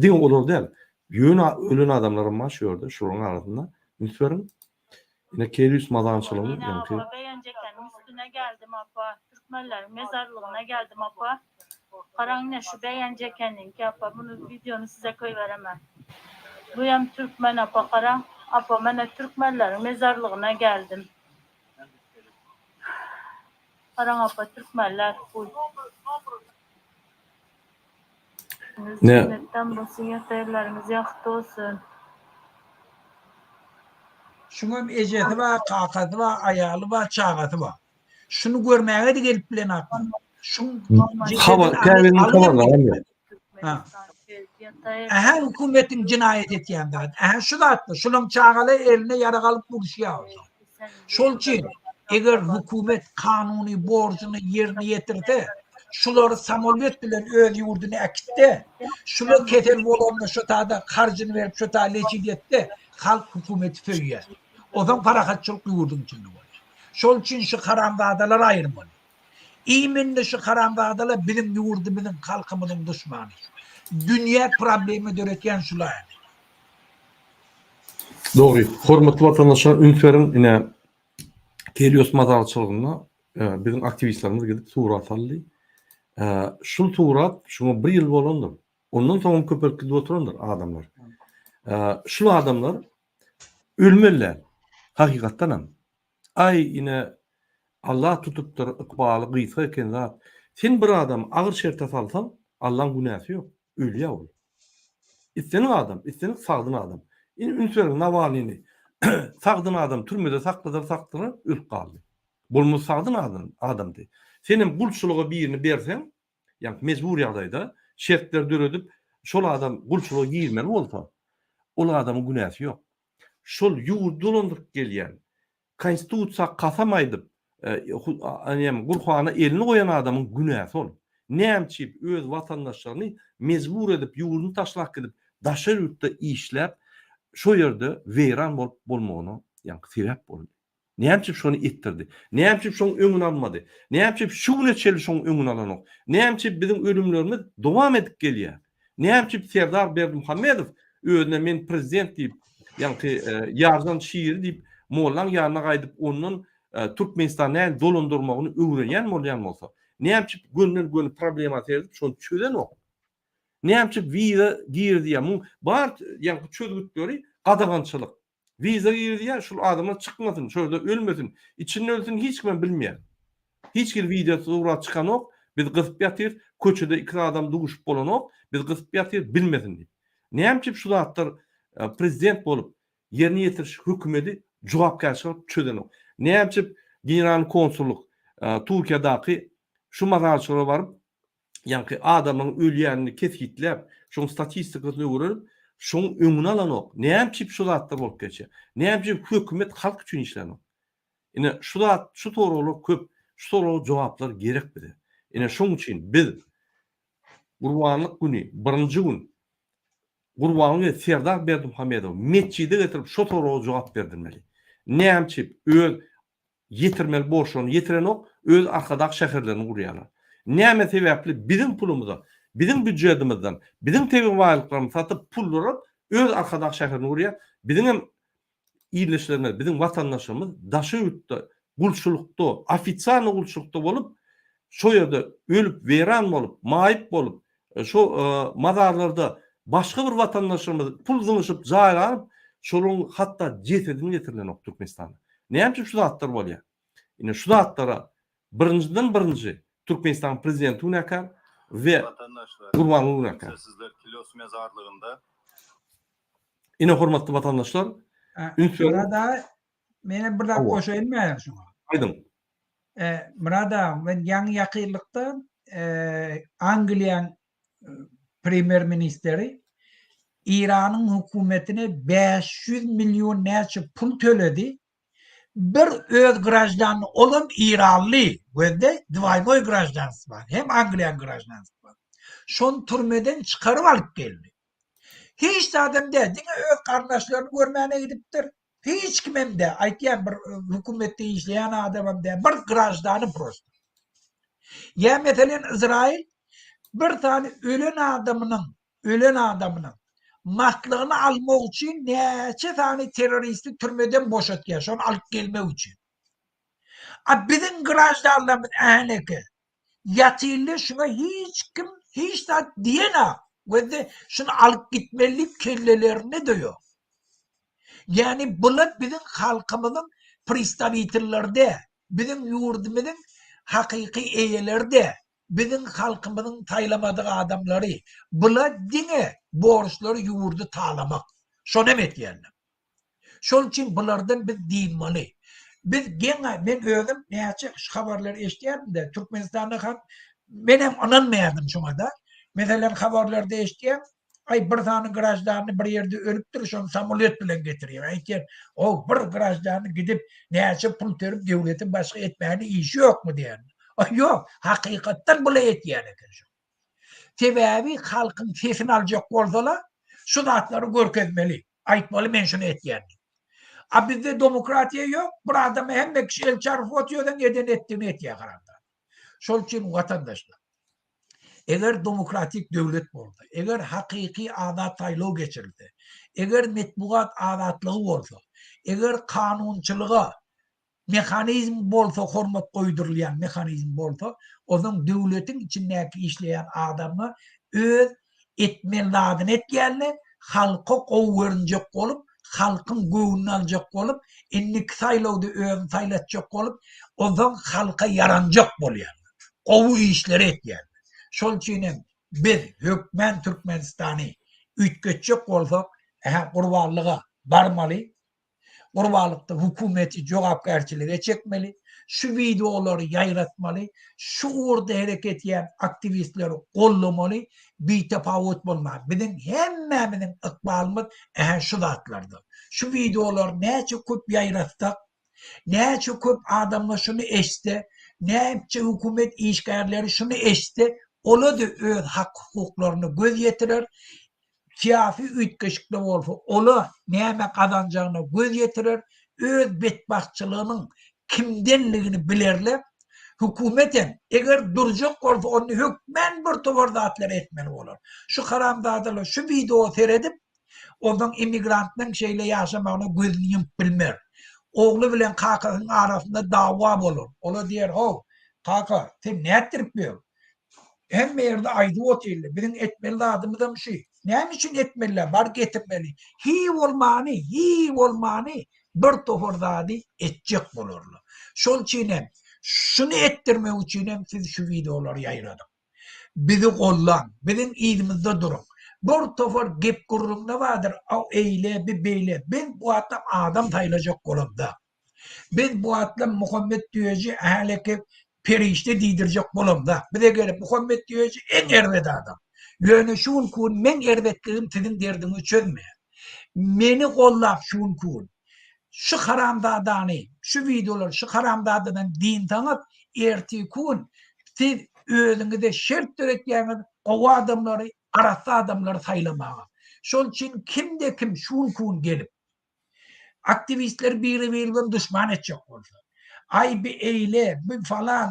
Diňe olar däl. Ýöne ölen adamlar var şu ýerde, şonuň arasynda. Ünsörüm. Yine Kelios madançylığın yankı. Beğenecekken üstüne geldim apa. Türkmenlerin mezarlığına geldim apa. Karanlığa şu beğenecekkenin ki apa. Bunu videonu size koy veremem. Bu hem Türkmen apa karan. Apa ben Türkmenlerin mezarlığına geldim. Karan apa Türkmenler full. Ne? Cennetten bulsun yataylarımız yaktı olsun. Şunun ejeti var, kakatı var, ayalı var, çağatı var. Şunu görmeye de gelip bilen aklı. Hava, kahvenin havalar. Aha hükümetin cinayet etken de. Aha şu da attı. Şunun çağalı eline yara kalıp buluşuyor. Şol için eğer hükümet kanuni borcunu yerine getirdi, şuları samolvet bilen öz yurdunu akitti, şuları keter bolonda şu tada harcını verip şu tada leçid etti, halk hükümeti föyüye. O zaman parakatçılık yurdun içinde var. Şol için şu karamdağdalar ayırmalı. İyiminle şu karamdağdalar benim yurdumuzun, halkımızın düşmanı. Dünya problemi döretken şular. Doğru. Hormatly vatandaşlar, ünsörüm yine Kelios madalçylygyna bizim aktivistlerimiz gidip tuğra ataldy. Şu tuğra, şunu bir ýyl bolandyr. Ondan soň köpek gidip oturandyr adamlar. Şu adamlar ölmeler. Hakykatdan hem. Ay yine Allah tutupdyr ykbaly gysga eken zat. Sen bir adam agyr şerte salsan, Allah'ın günahı yok. Ölýär ol. İsteniň adam, isteniň sagdyn adam. Ünsörüm Navalnyny sagdyn adam türmede sakladyr, ölüp galdy. Bolmaz sagdyn adamdy. Senin gulçulugy birini bersen, ýani mezbur ýagdaýda şertler döredip, şol adam gulçulugy giýmeli bolsa, ol adamyň günahı yok. Şol ýurt dolandyryp gelýän, konstitusiýa kasam aýdyp, Gurhana elini koyan adamın günahı ol. Näçip öz vatandaşlaryny mezbur edip ýurduny taşlap gidip daşary ýurtda işläp şo ýerde weýran bolup bolmagyny ýani sebäp boldy. Näçip şonu etdirdi? Näçip şoň öňüni almady? Näçip şu neçeli şoň öňüni alanok? Näçip bizim ölümlerimiz dowam edip gelýär? Näçip Serdar Berdimuhammedow özüne men prezident diýip ýani ýazan şiir diýip mollan ýanyna gaýdyp onun Türkmenistan'ı dolandırmagyny öwrenýän bolýan bolsa, näçip gönül problema terip şonu çözen ok. Näçip viza girdi ýa bar ýa çözgütleri gadagançylyk. Viza girdi ýa şol adamlar çykmasyn, şurada ölmesin, içinde ölsün hiç kim bilmeýär. Hiç bir video surat çykan ok, biz gysyp ýatyr, köçede iki adam duguşup bolan ok, biz gysyp ýatyr bilmesin diýip. Näçip şu zatlar prezident bolup ýerine ýetiriş hökümeti jogapkärçilik çözen ok. Näçip general konsulluk Türkiýedaky şu mazarçylara baryp ýa-ni adamyň ölýänini ketgitlep, şoň statistikasyny görüp, şoň öňüne alanok. Näme şu zatlar bolup geçer? Näme hökümet halk üçin işlenok? Ine şu zat, şu toraly köp, şu toraly jogaplar gerek bide. Ine şoň üçin biz Gurbanlyk güni, birinji gün Gurbanly Serdar Berdimuhamedow mesjide getirip şu toraly jogap berdirmeli. Näme öz yetirmeli borçlarını yetirenok, öz arkadak şäherlerini gurýarlar. Näme sebäpli bizim pulumyzdan, bizim büdjetimizden, bizim tebiň baýlyklarymyzy satyp pul berip öz arkadak şäherini gurýar. Bizim hem iýleşlerimiz, bizim watandaşlarymyz daşy ýurtda, gulçulukda, ofitsialny gulçulukda bolup, şo ýerde ölüp, weýran bolup, maýyp bolup, şo mazarlarda başga bir watandaşlarymyz pul zyňyşyp jaýlanyp, şoluň hatda cesedini getirilenok Türkmenistanda. Näme şu zatlar bolýar? Ine şu zatlara birinji Türkmenistan prezidenti Unakar ve Gurbanly Unakar. Sizler Kilos mezarlığında. Ine hormatly watandaşlar, Burada mene birden koşaýyn şuna. Aydın. Burada men ýaňy ýakynlykda Angliýanyň premier ministeri İran'ın hükümetine 500 milyon näçe pul töledi. Bir öz grajdanı olan İranlı. Bende dvaymoy grajdansı var. Hem Angliýanyň grajdansı var. Şon türmeden çıkarıp alıp geldi. Hiç de adam dedi, öz kardeşlerini görmeye gidipdir. Hiç kimem de, aytýan bir hükümette işleyen adamım de, bir grajdanı prosto. Ya meselen İsrail, bir tane ölen adamının matlığını almak için neçe tane teröristi türmeden boşatıyor, şonu alıp gelmek için. Bizim grajdanlarımız ähneki, yatıyla şuna hiç de diyene, ve şunu alıp gitmelik kellelerini diyor. Yani bunlar bizim halkımızın pristavitillerde, bizim yurdumuzun hakiki eýelerde, bizim halkımızın taylamadığı adamları, bunlar dine borçları yurdu tağlamak. Şonu etýärler. Şol için bunlardan biz diýmeli. Biz gene, men özüm näçe habarlar eşitýärdim de, Türkmenistan'da ham, menem ananmaýardım şoňa da. Meselen habarlarda eşitýär, ay bir tane grajdanny bir ýerde ölüpdir, şonu samolyot bilen getirýär. Aýtýar, o bir grajdanny gidip näçe pul terip döwletin başga etmäni işi ýokmu diýär. Ýok, hakykatdan bula etýär eken şu. Sebäbi halkyň sesini aljak bolsalar, şu zatlary görkezmeli. Aýtmaly, men şunu etýärdim. Bizde demokratiýa ýok, bir adam hemme kişi Elçarov otýardan eden etdiğini etýär garanda. Şol üçin watandaşlar, eger demokratik döwlet bolsa, eger hakiki adat taýlaw geçirildi, eger metbuat adatlygy bolsa, eger kanunçylyga mekanizm bolsa, hormat goýdurulýan mekanizm bolsa, onuň döwletiň içindäki işleýän adamlar öz etmeliladyny etýärler, halka gowrunjak bolup, halkın göwünü aljak bolup, enlik saýlawdy özüni saýlatjak bolup, onuň halka yaranjak bolýarlar. Gowy işleri etýärler. Şol üçin biz hökmen Türkmenistany ütgetjek bolsak, gurbanlyga barmaly. Gurbanlykda hökümeti jogapkärçilige çekmeli. Şu videolary ýaýratmaly. Şu urda hereket etýän aktivistleri gollamaly. Bitapawut bolmaly. Bizim hemmemizin ykbalymyz şu zatlarda. Şu videolar näçe köp ýaýratsak, näçe köp adamlar şunu eşdi, näçe hökümet işgärleri şunu eşdi, ola da öz hak hukuklaryny göz ýetirer. Siyasi ütgeşikli bolsa, ola näme kazanjagyny göz ýetirer, öz betbahtçylygynyň kimdenligini bilerler. Hükümetin eger durjak bolsa, onu hökmen bir towar zatlar etmeli bolar. Şu haramzadalar şu video seyredip, ondan immigrantnyň şeýle ýaşamagyny gözüni ýumyp bilmer. Ogly bilen kakasyň arasynda dawa bolar. Ola diýer, "Ho, kaka, sen nätirip ber?" Hemme ýerde aýdy otýarlar. Bizim etmeli adamyzam şu. Näme üçin etmeliler? Bar getirmeli. Hi bolmany bir towar zady etjek bolarlar. Şol üçin şunu ettirmek üçin siz şu videolary ýaýradym. Bizi gollan, bizim ýerimizde durun. Bir towar gep gurrunda vardır. Eyle, beyle. Ben bu adam taýlajak bolapda. Ben bu adam Muhammed Düýeci ähleki perişte diýdirjek bolam da. Bize gelip Muhammed diýýär en erwet adam. Ýöne şuun kun men erwetligim sizin derdiniňi çözmeýär. Meni gollap şuun kun. Şu haramdadany, şu videolar, şu haramdadadan din tanıp erti kun siz özüňizde şert töretýäňiz gowa adamlary, arasy adamlary saýlamaga. Şol üçin kimde kim şuun kun gelip aktivistler biri düşman etjek bolsa. Ay bir eyle,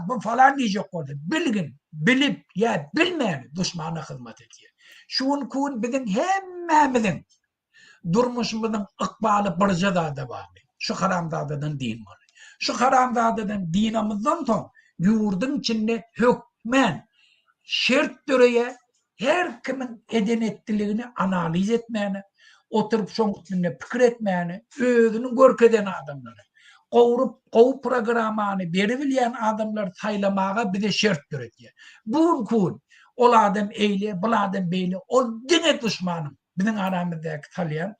bu falan diyecek bolsa. Bilgin, bilip ya bilmeyen düşmana hizmet etýär. Şuun kun bizim hemmemizin durmuşumuzun ıkbalı barjada da var. Şu haramdadadan din var. Şu haramdadadan dinamızdan son yurdun içinde hükmen şert töreye her kimin eden ettiliğini analiz etmeyene, oturup şoň üstünde pikir etmeyene, özünü görkeden adamları, gow programany beribilýän adamlar saýlamaga bize şert töretýär. Bu kun ol adam eyle, bu adam beyle, ol dine düşmanım. Bizim aramızdaki talyan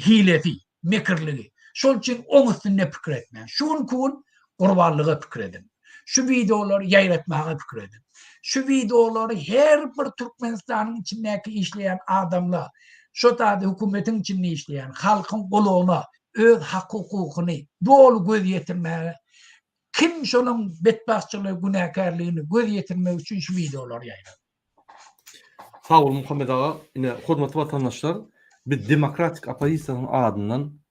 hileti, mekirligi. Şol üçin oň üstünde pikir etmeýän. Şuň kun gurbanlyga pikir edin. Şu videoları yayratmaga pikir edin. Şu videoları her bir Türkmenistanyň içindäki işleyen adamlar, şu taýda hökümetin içinde işleyen, halkyň golugyna öz hak hukukyny dolu göz ýetirmäge, kim şonuň betbaşçylygy, günäkärligini göz ýetirmek üçin şu videoları yayrat. Sağ olun Muhammed ağa. Yine hormatly vatandaşlar, bir demokratik opozisiýanyň adından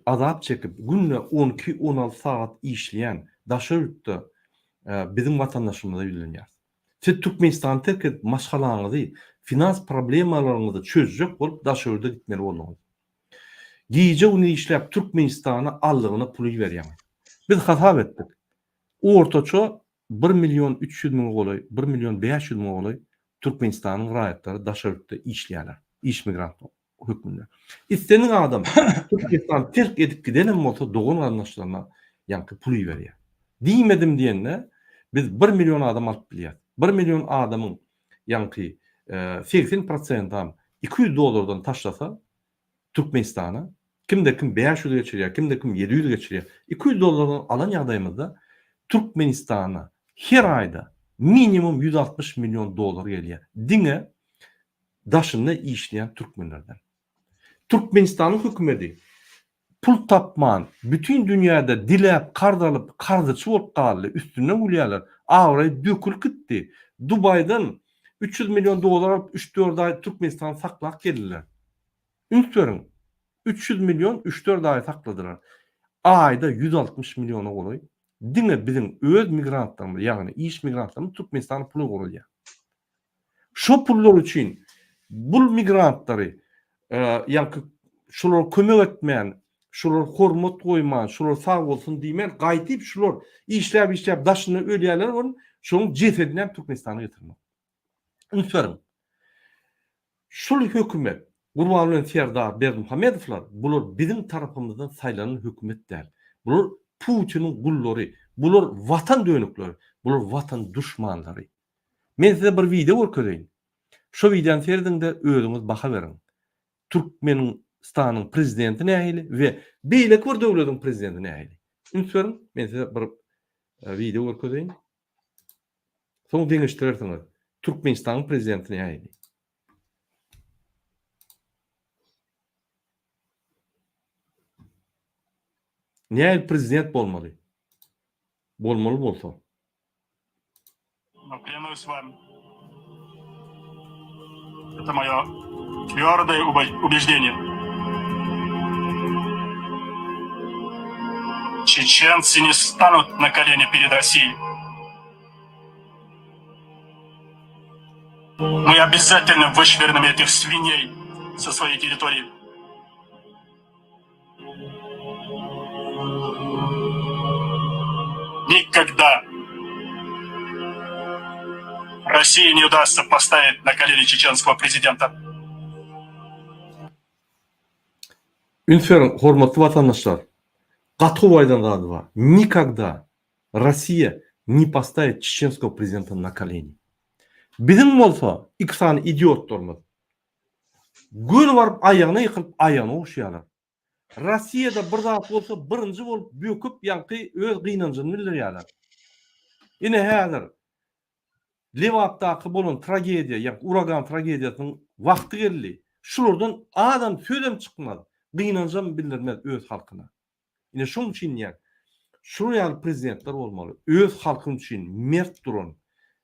azap çekip günne 12-16 saat işleyen daşörtde bizim vatandaşımıza bilinýär. Siz Türkmenistan'ı terk edip maşgalaňyzy, finans problemalaryňyzy çözjek bolup daşörde gitmeli bolmaly. Giýje uny işläp Türkmenistana allygyna puly berýär. Biz hata etdik. Ortaça 1.300.000 goly, 1.500.000 goly Türkmenistanyň raýatlary daşörtde işleýärler. İş migrant hükmünde. İstenen adam Türkmenistan terk edip gidenen bolsa dogun anlaşylaryna ýanky puly berýär. Diýmedim diýende biz 1 milyon adam alyp bilýär. 1 milyon adamyň ýanky 80% $200 taşlasa Türkmenistana kimde kim 500 geçirýär, kimde kim 700 geçirýär. $200 alan ýagdaýymyzda Türkmenistana her aýda minimum $160 milyon gelýär. Diňe daşynda işleyen Türkmenlerden. Türkmenistan'ın hükümeti pul tapman, bütün dünyada dilep, kardalıp, kardıçı olup kaldı, üstüne ulyalar. Avrayı dökül gitti. Dubai'den $300 milyon alıp 3-4 ay Türkmenistan'a saklak geldiler. Ünlüklerin 300 milyon 3-4 ay sakladılar. Ayda 160 milyona oluyor. Dine bizim öz migrantlarımız, yani iş migrantlarımız Türkmenistan'a pulu oluyor. Şu pullar için bu migrantları yani şular kömek etmeyen, şular hormat koyman, şular sağ olsun diýmen, gaýtyp şular işläp daşyny ölýärler, onu şoň cesedini Türkmenistana getirmek. Ünsörüm. Şul hökümet, Gurbanly Serdar Berdimuhamedowlar, bular bizim tarapymyzdan saýlanan hökümet däl. Bular Putinin gullary, bular watan dönükleri, bular watan düşmanlary. Men size bir video görkezýän. Şu videoň serdiňde özüňiz baha berin. Türkmenistanyň prezidenti nähili we beýlek bir döwletiň prezidenti nähili. Ünsörüm, men size bir video görkezýän. Soň deňişdirersiňiz. Türkmenistanyň prezidenti nähili. Nähili prezident bolmaly? Bolmaly bolsa. Но клянусь вам, это мое твердое убеждение. Чеченцы не станут на колени перед Россией. Мы обязательно вышвырнем этих свиней со своей территории. Никогда России не удастся поставить на колени чеченского президента. Ünsörüm, hormatly vatandaşlar, gaty waýdan gady var. Никогда Россия не поставит чеченского президента на колени. Bizim bolsa ikisany idiotlarmyz. Göl barıp aýagyna ýykylyp aýagyna oşýarlar. Rossiyada bir zat bolsa birinji bolup böküp ýa-ni öz gynanjyny bildirýärler. Ine häzir Lewapdaky bolan tragediýa, ýa uragan tragediýasynyň wagty geldi. Şulardan adam söýlem çykmaz. Gynanjym bildirmez öz halkyna. Ine şoň üçin ýa şu ýaly prezidentler bolmaly. Öz halky üçin mert duran,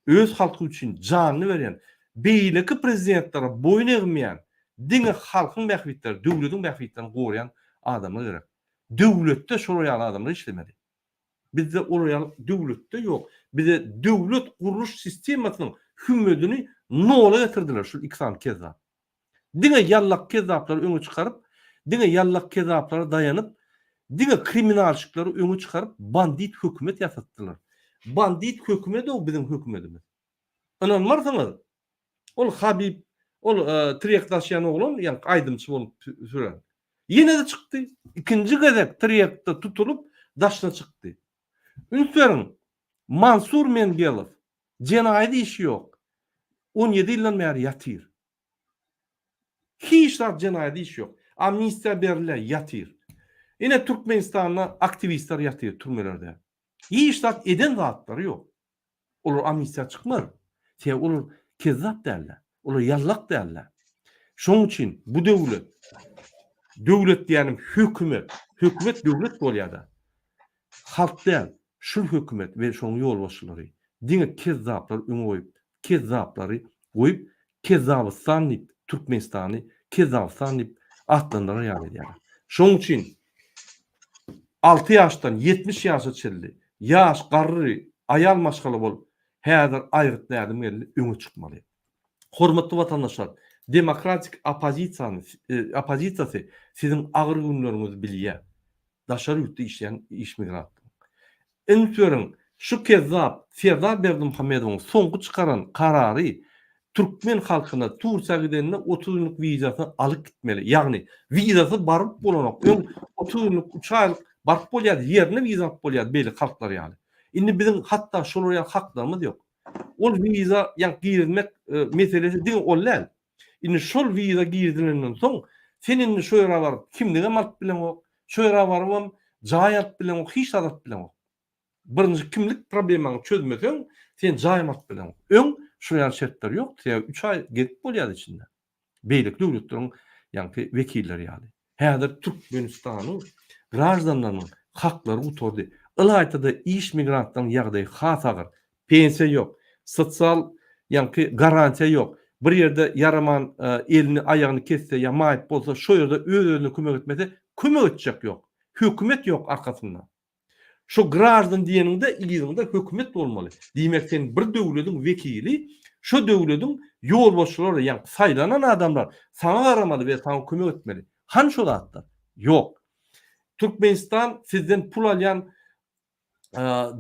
öz halky üçin janyny beren, beýleki prezidentlere boyun egmeýän, diňe halkyň mähbitleri, döwletiň mähbitlerini gorayan adamlar gerek. Döwletde şol ýaly adamlar işlemeli. Bizde ol döwletde ýok. Bizde döwlet guruş sistemasynyň hümmetini nola getirdiler şu ikisam kezzap. Diňe ýallak kezzaplary öňe çykaryp, diňe ýallak kezzaplara daýanyp, diňe kriminalçyklary öňe çykaryp bandit hökümet ýasatdylar. Bandit hökümet o bizim hökümetimiz. Inanmarsyňyz, ol Habib, ol Triýekdaşýan oglan, ýa aýdymçy bolup süren. Ýene de çykdy. İkinji gezek Triýekde tutulup daşna çykdy. Ünsürin Mansur Mengelov jenaýat işi ýok. 17 ýyldan bäri ýatyr. Hiç zat jenaýat işi ýok. Amnistiýa berilýär, ýatyr. Ine Türkmenistanda aktivistler ýatyr türmelerde. Hiç zat eden zatlar ýok. Olar amnistiýa çykmaz. Olar kezzap däller. Olar ýallak däller. Şoň üçin bu döwlet diýenim hökümet döwlet bolýar-da. Halk däl, şu hökümet we şoň ýolbaşçylary diňe kezzaplar öňe goýup, kezzaplary goýup, Kezzabystan diýip Türkmenistany Kezzabystan diýip atlandyra ýaly. Şoň üçin 6 ýaşdan 70 ýaşa çeldi. Ýaş, garry, aýal maşgaly bolup, häzir aýryp nädim geldi, öňe çykmaly. Hormatly watandaşlar, demokratik opozisiýasy sizin agyr günlerinizi bilýär. Daşary ýurtda işleýän iş migrantlar. Entören şu kezzap Serdar Berdimuhammedowyň soňky çykaran karary Türkmen halkyna Turkiýa gidenine 30 ýyllyk wizasyny alyp gitmeli. Ýagny wizasy baryp bolanok. 30 ýyllyk 3 aýlyk baryp bolýar, ýerine wiza bolýar beýle halklar ýaly. Indi bizim hatda şol ýaly haklarymyz ýok. Ol wiza ýa girmek meselesi diň ollal. Indi şol wiza girdilenden soň senin şu ýere bar kimdige malt bilen ok, şu ýere barmam jaýat bilen ok, hiç adat bilen ok. Birinji kimlik problemaňy çözmeseň sen jaýmat bilen ok. Öň şu ýaly şertler ýok. 3 aý gedip bolýar içinde. Beýlik döwletleriň ýa-ni wekilleri ýaly. Häzir Türkmenistanyň gражданlarynyň haklary uturdy. Ilaytada iş migrantlaryň ýagdaýy has agyr. Pensiýa ýok, sosial ýa-ni garantiýa ýok. Bir ýerde yaraman elini aýagyny kesse ýa maýyp bolsa şo ýerde öz-özüne kömek etmese kömek etjek ýok. Hökümet ýok arkasynda. Şu gраждан diýeninde ýygyňda hökümet bolmaly. Diýmek sen bir döwletiň wekili, şu döwletiň ýolbaşçylary ýa saýlanan adamlar sana garamaly we sana kömek etmeli. Han şol atlar? Ýok. Türkmenistan sizden pul alýan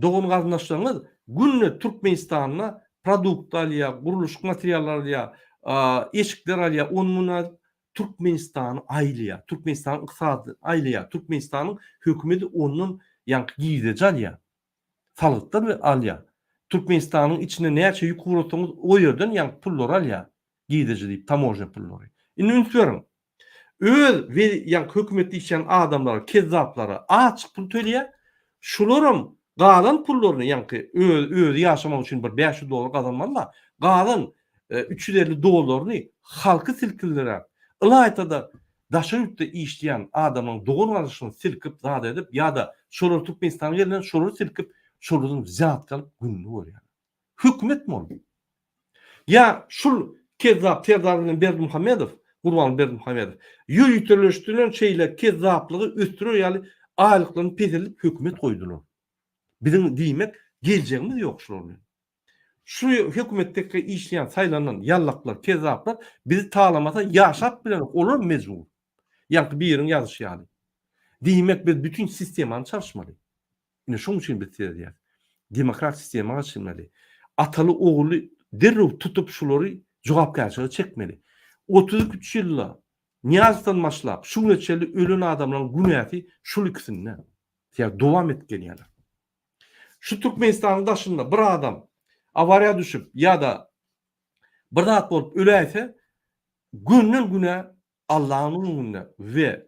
dogun garyndaşlaryňyz günne Türkmenistanyna produkt alýar, guruluş materiallar alýar, eşikler alýar, onuna Türkmenistany aýlýar, Türkmenistanyň ykdysady aýlýar, Türkmenistanyň hökümeti onun ýa giýdejä alýar. Salgyklar we alýar. Türkmenistanyň içine näçe ýük gurulsaňyz o ýerden ýa pullar alýar. Giýdeje diýip tamojna pullary. Indi ünsürin. Öz we ýa hökümetde işleýän adamlar, kezzaplara açyk pul töleýär. Şularym galan pullaryny ýa-ni öz ýaşamak üçin bir $500 gazanmaly, galan $350 halky silkilerler. Ilaytada daşary ýurtda işleýän adamyň dogun garaşyny silkip zat edip ýa-da şolar Türkmenistana gelen şolar silkip şolaryň zat galyp günni bolýar. Hökümet mi ol? Ya şul kezzap Serdar Berdimuhammedow, Gurban Berdimuhammedow ýürütülüşdiren şeýle kezzaplygy östürýär ýaly aýlyklaryny peselip hökümet goýdular. Bizim diýmek geljeğimiz ýok şolar. Şu hökümetdeki işleyen saylanan yallaklar, kezzaplar bizi tağlamasa yaşap bilen olur mecbur. Yani bir yerin yazışı yani. Diýmek biz bütün sistemany çalışmaly. Ine şoň üçin biz diýär. Demokrat sistema açılmaly. Ataly ogly derrew tutup şulary jogapkarçylyga çekmeli. 33 ýylda Niyazdan başlap şu neçeli ölen adamlaryň günäti şul ikisinden. Ýa dowam etken ýaly. Şu Türkmenistanyň daşynda bir adam avariya düşüp ya da bir zat bolup öläýse günden güne Allah'ın önünde ve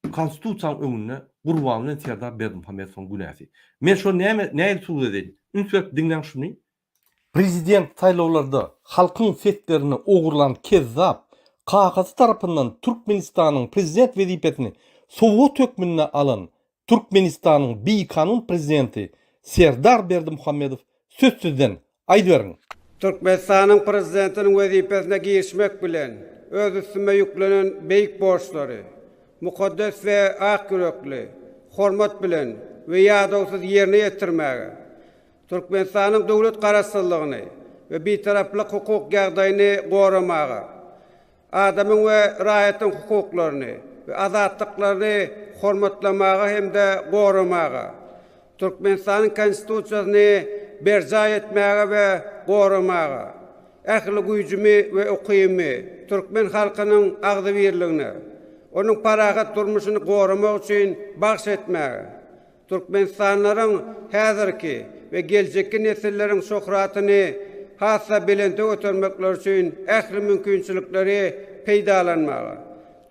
konstitusiýanyň öňünde gurbanyny Serdar Berdimuhammedowyň günäsi. Men şo näme suwd edeyim? Ünsüp diňlen şuny. Prezident saýlawlarda halkyň setlerini ogurlan kezzap kakasy tarapyndan Türkmenistanyň prezident wezipetini Sowet hökmüne alan Türkmenistanyň beýkanun prezidenti Serdar Berdimuhammedow sözsüzden aýdyberiň. Türkmenistanyň prezidentiniň wezipesine girişmek bilen öz üstüme yüklenen beýik borçlary mukaddes we ak yürekli hormat bilen we ýadawsyz ýerine ýetirmäge, Türkmenistanyň döwlet garaşsyzlygyny we beýtaraplyk hukuk ýagdaýyny goramaga, adamyň we raýatyň hukuklaryny we azatlyklaryny hormatlamaga hemde goramaga, Türkmenistanyň konstitusiýasyny berja etmäge we goramaga, ähli güýjümi we ukymy türkmen halkynyň agdy birligine, onuň parahat durmuşyny goramak üçin bagş etmäge, Türkmenistanlaryň häzirki we geljekki nesilleriň şöhratyny hassa belende götürmekler üçin ähli mümkinçilikleri peýdalanmaga,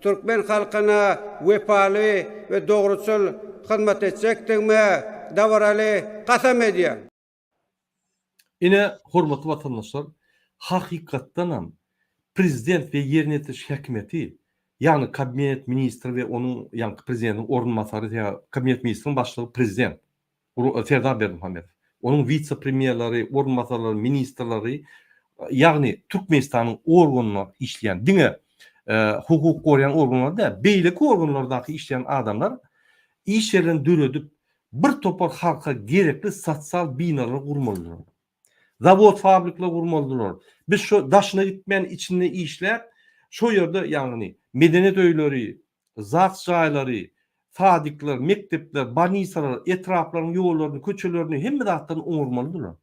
türkmen halkyna wepaly we dogruçul hyzmat etjekdigime dawraly gasam edýär. Ine hormatly vatandaşlar, hakykatdanam prezident we ýerine ýetiş häkimeti, ýani kabinet ministri we onuň ýani prezidentiň ornmasary ýa kabinet ministriniň başlygy prezident Serdar Berdimuhammedow, onuň vice-premierleri, ornmasarlary, ministrleri, ýagny Türkmenistanyň organlaryna işleýän, diňe hukuk gorayan organlarda, beýlik organlardaky işleýän adamlar iş ýerini döredip bir topar halka gerekli sosial binalar gurmalylar. Zavod, fabrikler gurmalylar. Biz şu daşına gitmeyen içinde işler, şu yerde ýagny medeniyet öýleri, zat jaýlary, sadikler, mektepler, banisalar, etraplaryň ýollaryny, köçelerini hemme zatdan oňurmalydylar.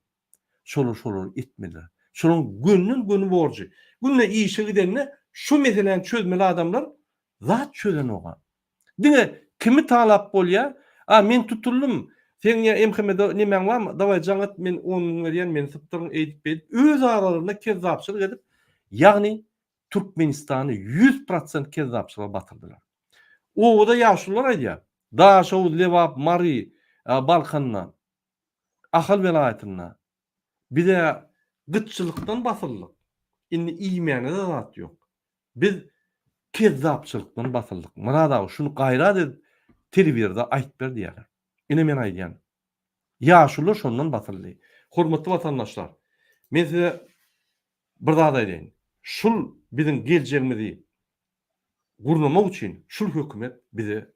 Şolar etmediler. Şonuň günün borjy. Günne işe gidenne şu meseleni çözmeli adamlar zat çözen oga. Diňe kimi talap bolýar? Men tutuldum. Sen ya MHM'de nemen barmy? Daway jaňat men 10 000 berýän, men syptyryň edip berip, öz aralarynda kezzapçylyk edip, ýagny Türkmenistany 100% kezzapçylyga batyrdylar. O da ýaşular aýdýar. Daşow, Lewap, Mari, Balkandan, Ahal welaýatyna. Bir de gıtçılykdan batyrlyk. Indi iýmene de zat ýok. Biz kezzapçylykdan batyrlyk. Muradaw şunu gaýrat edip telewizionda aýtyp berdi ýalar. Ine men aýdýan. Ýaşular şondan batyrly. Hormatly vatandaşlar, men size bir zat aýdýyn. Şul biziň geljegimizi gurnamak üçin şul hökümet bize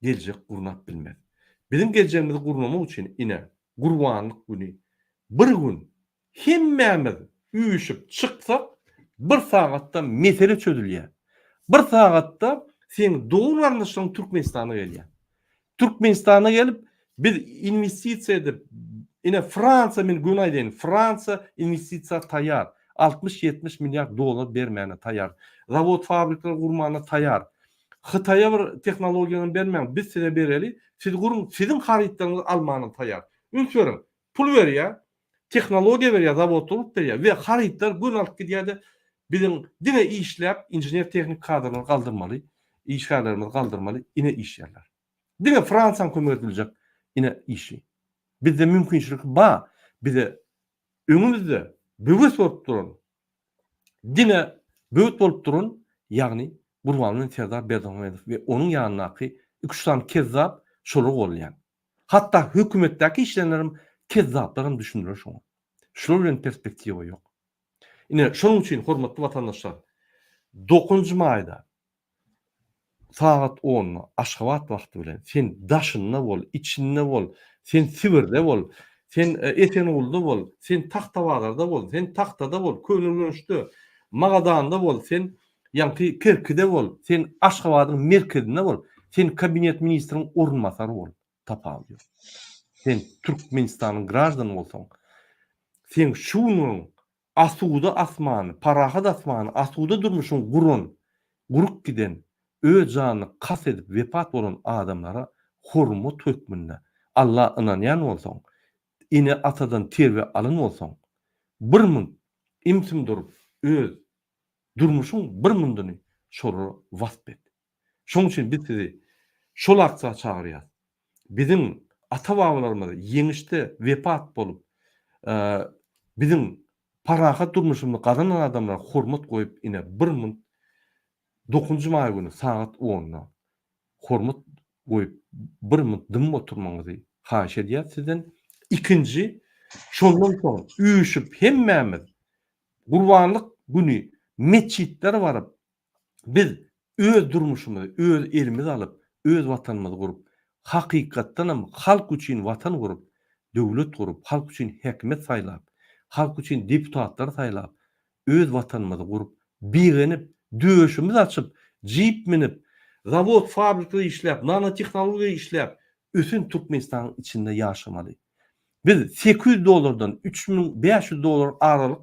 geljek gurnap bilmez. Biziň geljegimizi gurnamak üçin ine Gurbanlyk güni bir gün hemmämiz üýüşip çyksak, bir sagatda mesele çözülýär. Bir sagatda sen doğru anlaşılan Türkmenistan'a gelýär. Türkmenistan'a gelip biz investisiýa edip, ine Fransa men gün aýdyn, Fransa investisiýa taýýar. 60-70 milyar dolar bermäne taýýar. Zavod, fabrikler gurmana taýýar. Hytaýa bir tehnologiýany bermäň, biz size bereli, siz gurun, sizin haritlaryňyzy almany taýýar. Ünsüriň, pul berýär, tehnologiýa berýär, zavod bolup berýär we haritlar gün alyp gidýärde. Bizim diňe işläp injener teknik kadrlaryny galdyrmaly, işgärlerimizi galdyrmaly, ine iş ýerler. Diňe Fransaň kömek ediljek, ine işi. Bizde mümkinçilik bar, bize öňümizde böwüt bolup duran. Diňe böwüt bolup duran, ýagny Gurbanlyk Serdar Berdimuhammedow we onuň ýanynaky 2-3 kezzap şolar bolýan. Hatta hökümetdäki işlenlerim kezzaplarym düşündiler şoňa. Şolar bilen perspektiwa ýok. Ine şonuň üçin hormatly vatandaşlar, 9 maýda saat 10 Aşgabat wagty bilen sen daşynda bol, içinde bol, sen Sibirde bol, sen Esenolda bol, sen Taxtawadarda bol, sen Taxtada bol, Könülgünçde, Magadanda bol, sen ýa-ni Kerkide bol, sen Aşgabatyň merkezinde bol, sen kabinet ministriniň ornmasary bol, tapawdy. Sen Türkmenistanyň grajdany bolsaň, sen şunyň asuda asmany, parahat asmany, asuda durmuşyň guruk giden, öz janyny kas edip wepat bolan adamlara hormat hökmünde Allah inanýan bolsaň, ine atadan terwe alyn bolsaň, 1000 imtim durup öz durmuşyň 1000-dyny şolara wasp et. Şoň üçin biz sizi şol aksa çağırýar. Bizim ata-babalarymyz yeňişde wepat bolup, bizim parahat durmuşymyzy gazanan adamlar hormat goýup ine 9-njy may güni saat 10-da hormat goýup 1 minut dym oturmaňyzy haýyş edýär sizden. Ikinji, şondan soň üýüşüp hemmämiz Gurbanlyk güni meçitler baryp biz öz durmuşymyzy, öz elimizi alyp, öz watanymyzy gurup, hakykatdan hem halk üçin watan gurup, döwlet gurup, halk üçin häkimet saýlap, halk üçin deputatlar saýlap, öz watanymyzy gurup, bigenip, döşümüz açyp, jip minip, zavod, fabrika işläp, nanotehnologiya işläp, ösün Türkmenistanyň içinde ýaşamaly. Biz $800 $3500 aralyk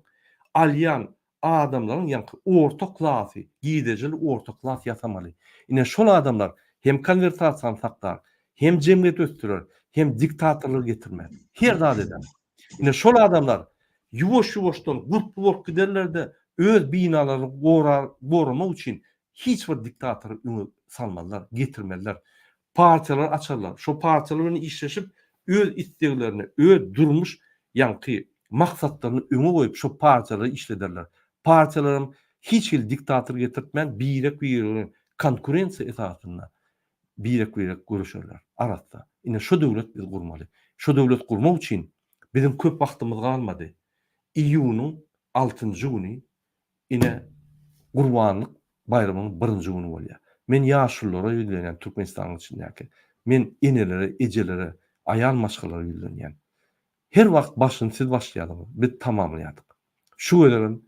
alyan adamlaryň ýa-ni orta klasy, gidejeli orta klas ýasamaly. Ine şol adamlar hem konvertasiýany saklar, hem jemgyýet östürer, hem diktatorlyk getirmez. Her zat eder. Ine şol adamlar ýuwaş-ýuwaşdan gurup giderler-de öz binalaryny goramak üçin hiç bir diktator öňe salmazlar, getirmezler. Partiýalar açarlar. Şo partiýalar bilen işleşip öz isteklerini, öz durmuş ýa-ni maksatlaryny öňe goýup şo partiýalary işlederler. Partiýalaryň hiç il diktator getirtmän birek konkurensiýa esasynda birek görüşerler arasda. Ine şo döwlet biz gurmaly. Şo döwlet gurmak üçin bizim köp wagtymyz galmady. İýunyň 6-njy güni ine Gurbanlyk bayramynyň 1-nji güni bolýar. Men ýaşullara ýüzlenýän Türkmenistanyň içindäki, men enelere, ejelere, aýal maşgalara ýüzlenýän. Her wagt başyny siz başlaýadyňyz, biz tamamlaýadyk. Şu weleren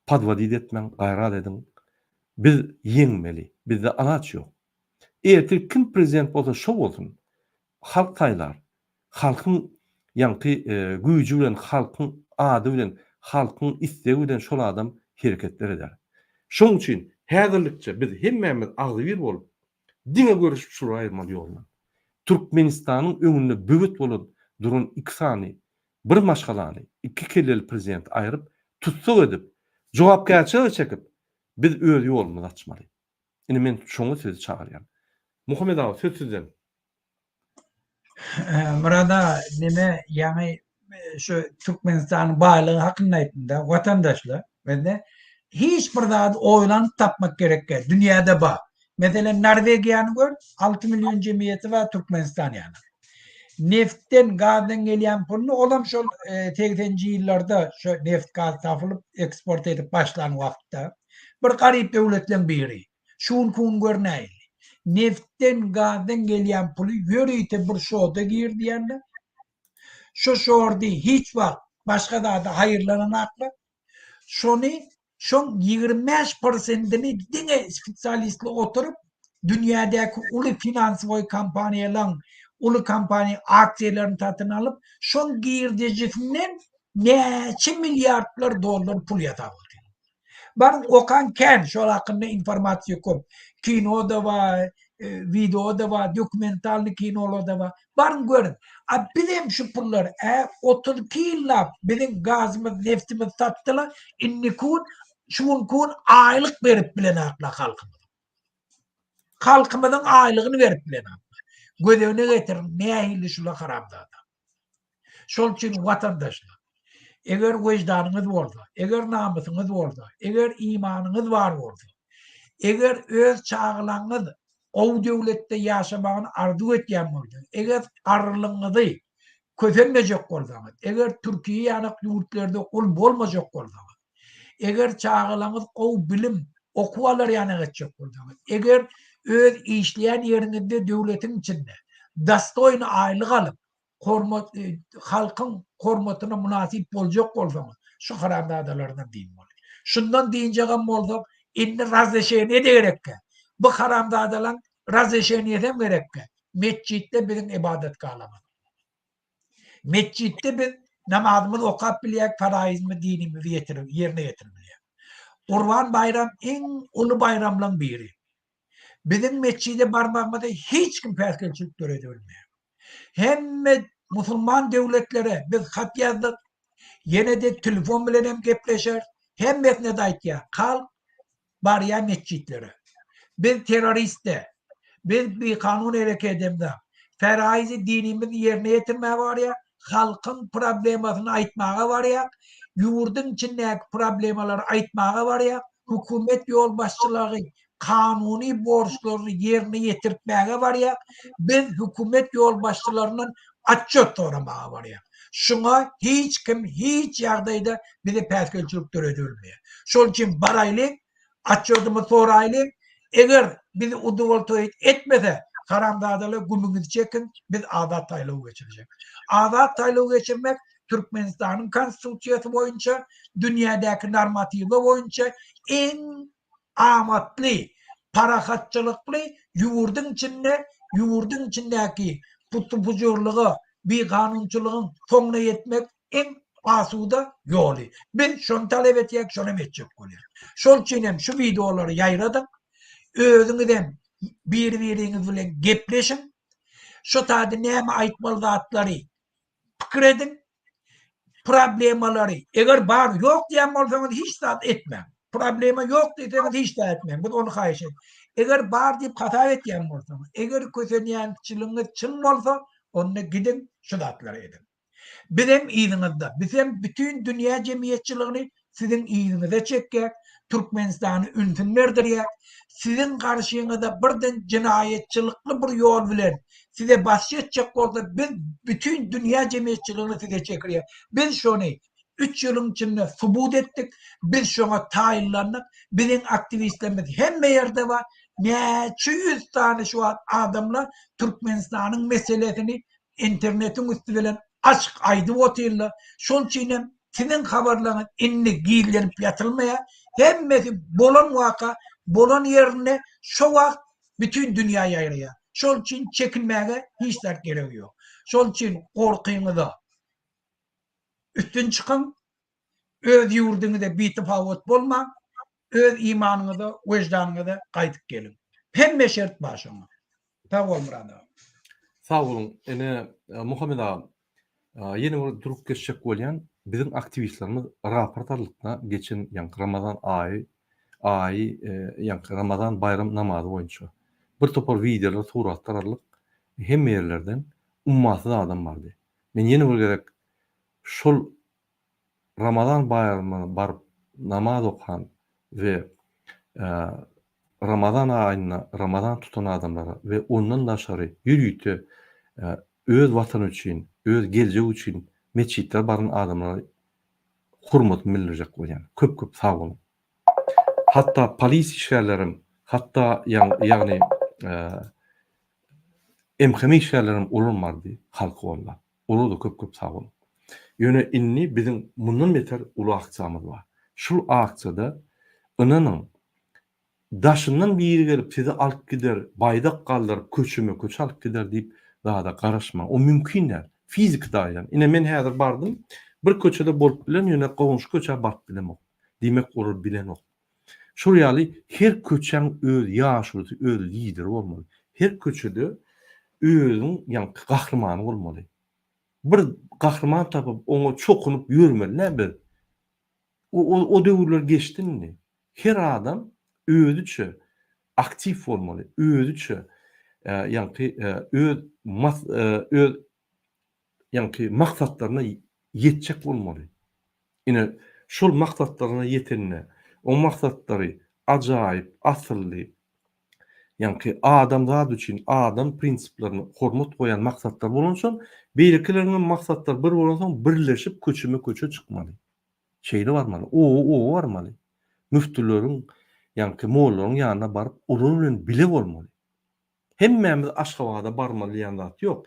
padvadid etmeň, gaýrat edin. Biz ýeňmeli, bizde anaç ýok. Eger kim prezident bolsa şo bolsun. Halk taýlar. Halkyň ýa-ni güýji bilen, halkyň ady bilen, halkyň istegi bilen şol adam hereketler eder. Şoň üçin häzirlikçe biz hemmämiz agzybir bolup, diňe görüşüp şur aýyrmaly ýolundan. Türkmenistanyň öňünde böwet bolan durun 2 sany, bir maşgalany, 2 kelleli prezident aýryp, tutsak edip, jogapkärçilik çekip, biz öz ýolumuzy açmaly. Ine men şoňa sözi çağırýan. Muhammed ağa söz sizden. Burada nime yani şu Türkmenistan'ın bağlılığı hakkında aýtdym-da, vatandaşlar ve de hiç bir zat oýlanyp tapmak gerekke. Dünyada ba. Mesela Norvegiýany gör, 6 milyon jemgyýeti var Türkmenistan ýany. Neftden, gazdan gelýän pulny olam şol 80-nji ýyllarda şu neft gaz tapylyp eksport edip başlan wagtda bir garyp döwletden biri. Şuň kun görnäýil. Neftden, gazdan gelýän puly ýörüýte bir şoda girdi ýanlar. Şu şordy hiç wagt başga da haýyrlananaklar. Şoň 25%-ni diňe spesialistler oturup dünýädäki uly finansiýa kampaniýalaryň, uly kampaniýa aksiýalaryny tatyn alyp, şoň girdijisinden neçe milliardlar dollar pul ýatabildi. Bar okan ken şol hakynda informasiýa köp. Kino da var, video da var, dokumentalny kinolar da var. Barın görün. Bizim şu pullar 32 ýyllap bizim gazymyz, neftimiz satdylar. Şuň kun aýlyk berip bilen akla halkymyz. Halkymyzyň aýlygyny berip bilen akla. Gözegine getirin, nähili şula harapda. Şol üçin watandaşlar, eger wejdanıňyz bolsa, eger namusyňyz bolsa, eger imanyňyz bar bolsa, eger öz çağlaňyz o döwletde ýaşamagyny arzu etýän bolsa, eger arlygyňyzy köpenmejek bolsaňyz, eger Türkiýe ýanyk ýurtlarda ol bolmajak bolsaňyz, eger çağlaňyz o bilim okuwalar ýanyk etjek bolsaňyz, eger öz işleýän ýeriňizde döwletiň içinde dastoyny aýlyk alyp, halkyň hormatyna munasip boljak bolsaňyz, şu haramzadalardan diýin bolýar. Şundan diýinjegem bolsak, indi razleşeýän ede gerekkä. Bu haramzadalar razleşeýän edem gerekkä. Meçitde bizim ibadetgahlarymyz. Meçitde biz namazymyzy okap bilýär, faraizmi, dinimizi ýerine ýetirmeliýär. Gurban bayram en uly bayramlaryň biri. Bizim meçide barmagymyzda hiç kim päskelçilik görebilmeýär. Hemme musulman döwletlere biz hat ýazdyk. Ýene de telefon bilen hem gepleşer. Hemmesine de aýtýar. Halk barýar meçitlere. Biz teröriste, Biz bir kanun erekedemde feraizi dinimiz yerine getirmeye var ya, halkın problemasını aytmağa var ya, yurdun içindeki problemaları aytmağa var ya, hükümet yol başçıları kanuni borçlarını yerine getirmeye var ya, biz hükümet yol başçılarının atçot soramaya var ya. Şuna hiç kim hiç yerdeyde bize perkelçilik ödülmüyor. Şol için baraylı, atçotumu soraylı, eğer bizi uduvoltoid etmese karamdağdalı gümümüzü çekin, biz adat taylığı geçirecek. Adat taylığı geçirmek Türkmenistan'ın konstitusiyası boyunca, dünyadaki normatifi boyunca en amatlı, parakatçılıklı yurdun içindeki pucurluğu, bir kanunçuluğun sonuna yetmek en asuda yolu. Biz şunu talep ettik, şunu etcek oluyor. Şol için şu videoları yayradım. Özüňizden bir-biriniz bilen gepleşin. Şu tadı näme aýtmaly zatlary pikir edin. Problemalary eger bar ýok diýen bolsaňyz hiç zat etmeň. Problema ýok diýseňiz hiç zat etmeň. Bu onu haýyş et. Eger bar diýip hata etýän bolsaňyz, eger kösenýänçiligiňiz çyn bolsa, onda gidin şu zatlary edin. Bizim iýiňizde, bizim bütün dünya jemgyýetçiligini sizin iýiňize çekýär. Türkmenistan'ı ünfünlerdir. Sizin karşınızda birden cinayetçilikli bir yol bilen size bahsedecek olsa biz bütün dünya cemiyetçiliğini size çekiriyor. Biz şunu 3 yılın içinde subut ettik. Biz şuna tayinlandık. Bizim aktivistlerimiz hem yerde var. Neçe 100 tane şu an adamlar Türkmenistan'ın meselesini internetin üstü bilen açık aydın otuyorlar. Şol için sizin haberleriniz inni giyillenip yatılmaya hemmesi bolan vaka, bolan yerine şu vakt bütün dünya yayılıyor. Şol için çekinmeye hiç dert gereği yok. Şol için korkuyunuza üstün çıkın, öz yurdunuza bir tefavut bulma, öz imanınıza, vicdanınıza kaydık gelin. Hem şert başına. Tamam Murat abi. Sağ olun. Muhammed abi, yeni bir durup geçecek bolýan bizim aktivistlerimiz raportarlıkna geçen Ramazan ayı Ramazan bayram namazı boyunca bir topar videolar, suratlar arlyk hem yerlerden ummatsız adam vardı. Men yeni bir gerek şol Ramazan bayramına barıp namaz okuyan ve Ramazan ayına Ramazan tutan adamlara ve ondan daşary ýürüýte öz watan üçin, öz geljek üçin meçitler barın adamlara hurmat bildirjek bolýan. Köp sağ olun. Hatta polis işgärlerim, hatta ýagny emhemi işgärlerim olurmardy halk onda. Olar da köp sağ olun. Ýöne inni bizim mundan beter uly akçamyz bar. Şul akçada ynanyň daşyndan biri gelip sizi alyp gider, baýdak galdyryp köç alyp gider diýip daha da garaşma. O mümkinler. Fizik daýan. Ine men häzir bardym. Bir köçede bolup bilen ýöne gowunş köçe barp bilemok. Dimek olur bilenok. Şol ýaly her köçeň öz ýaşy, öz lider bolmaly. Her köçede özüň ýa gahrymany bolmaly. Bir gahrman tapyp oňa çokunup ýürmeli näme? O döwürler geçdinmi? Her adam özüçe aktif bolmaly. Özüçe öz maksatlaryna ýetjek bolmaly. Ine şol maksatlaryna ýetenne, o maksatlary ajaýyp, asylly, adam zat üçin adam prinsiplaryny hormat goýan maksatlar bolansoň, beýlekileriniň maksatlar bir bolansoň birleşip köçe çykmaly. Şeýle barmaly. O barmaly. Müftüleriň, mollaryň ýanyna baryp olur bilen bile bolmaly. Hemmemiz Aşgabatda barmaly ýan zat ýok.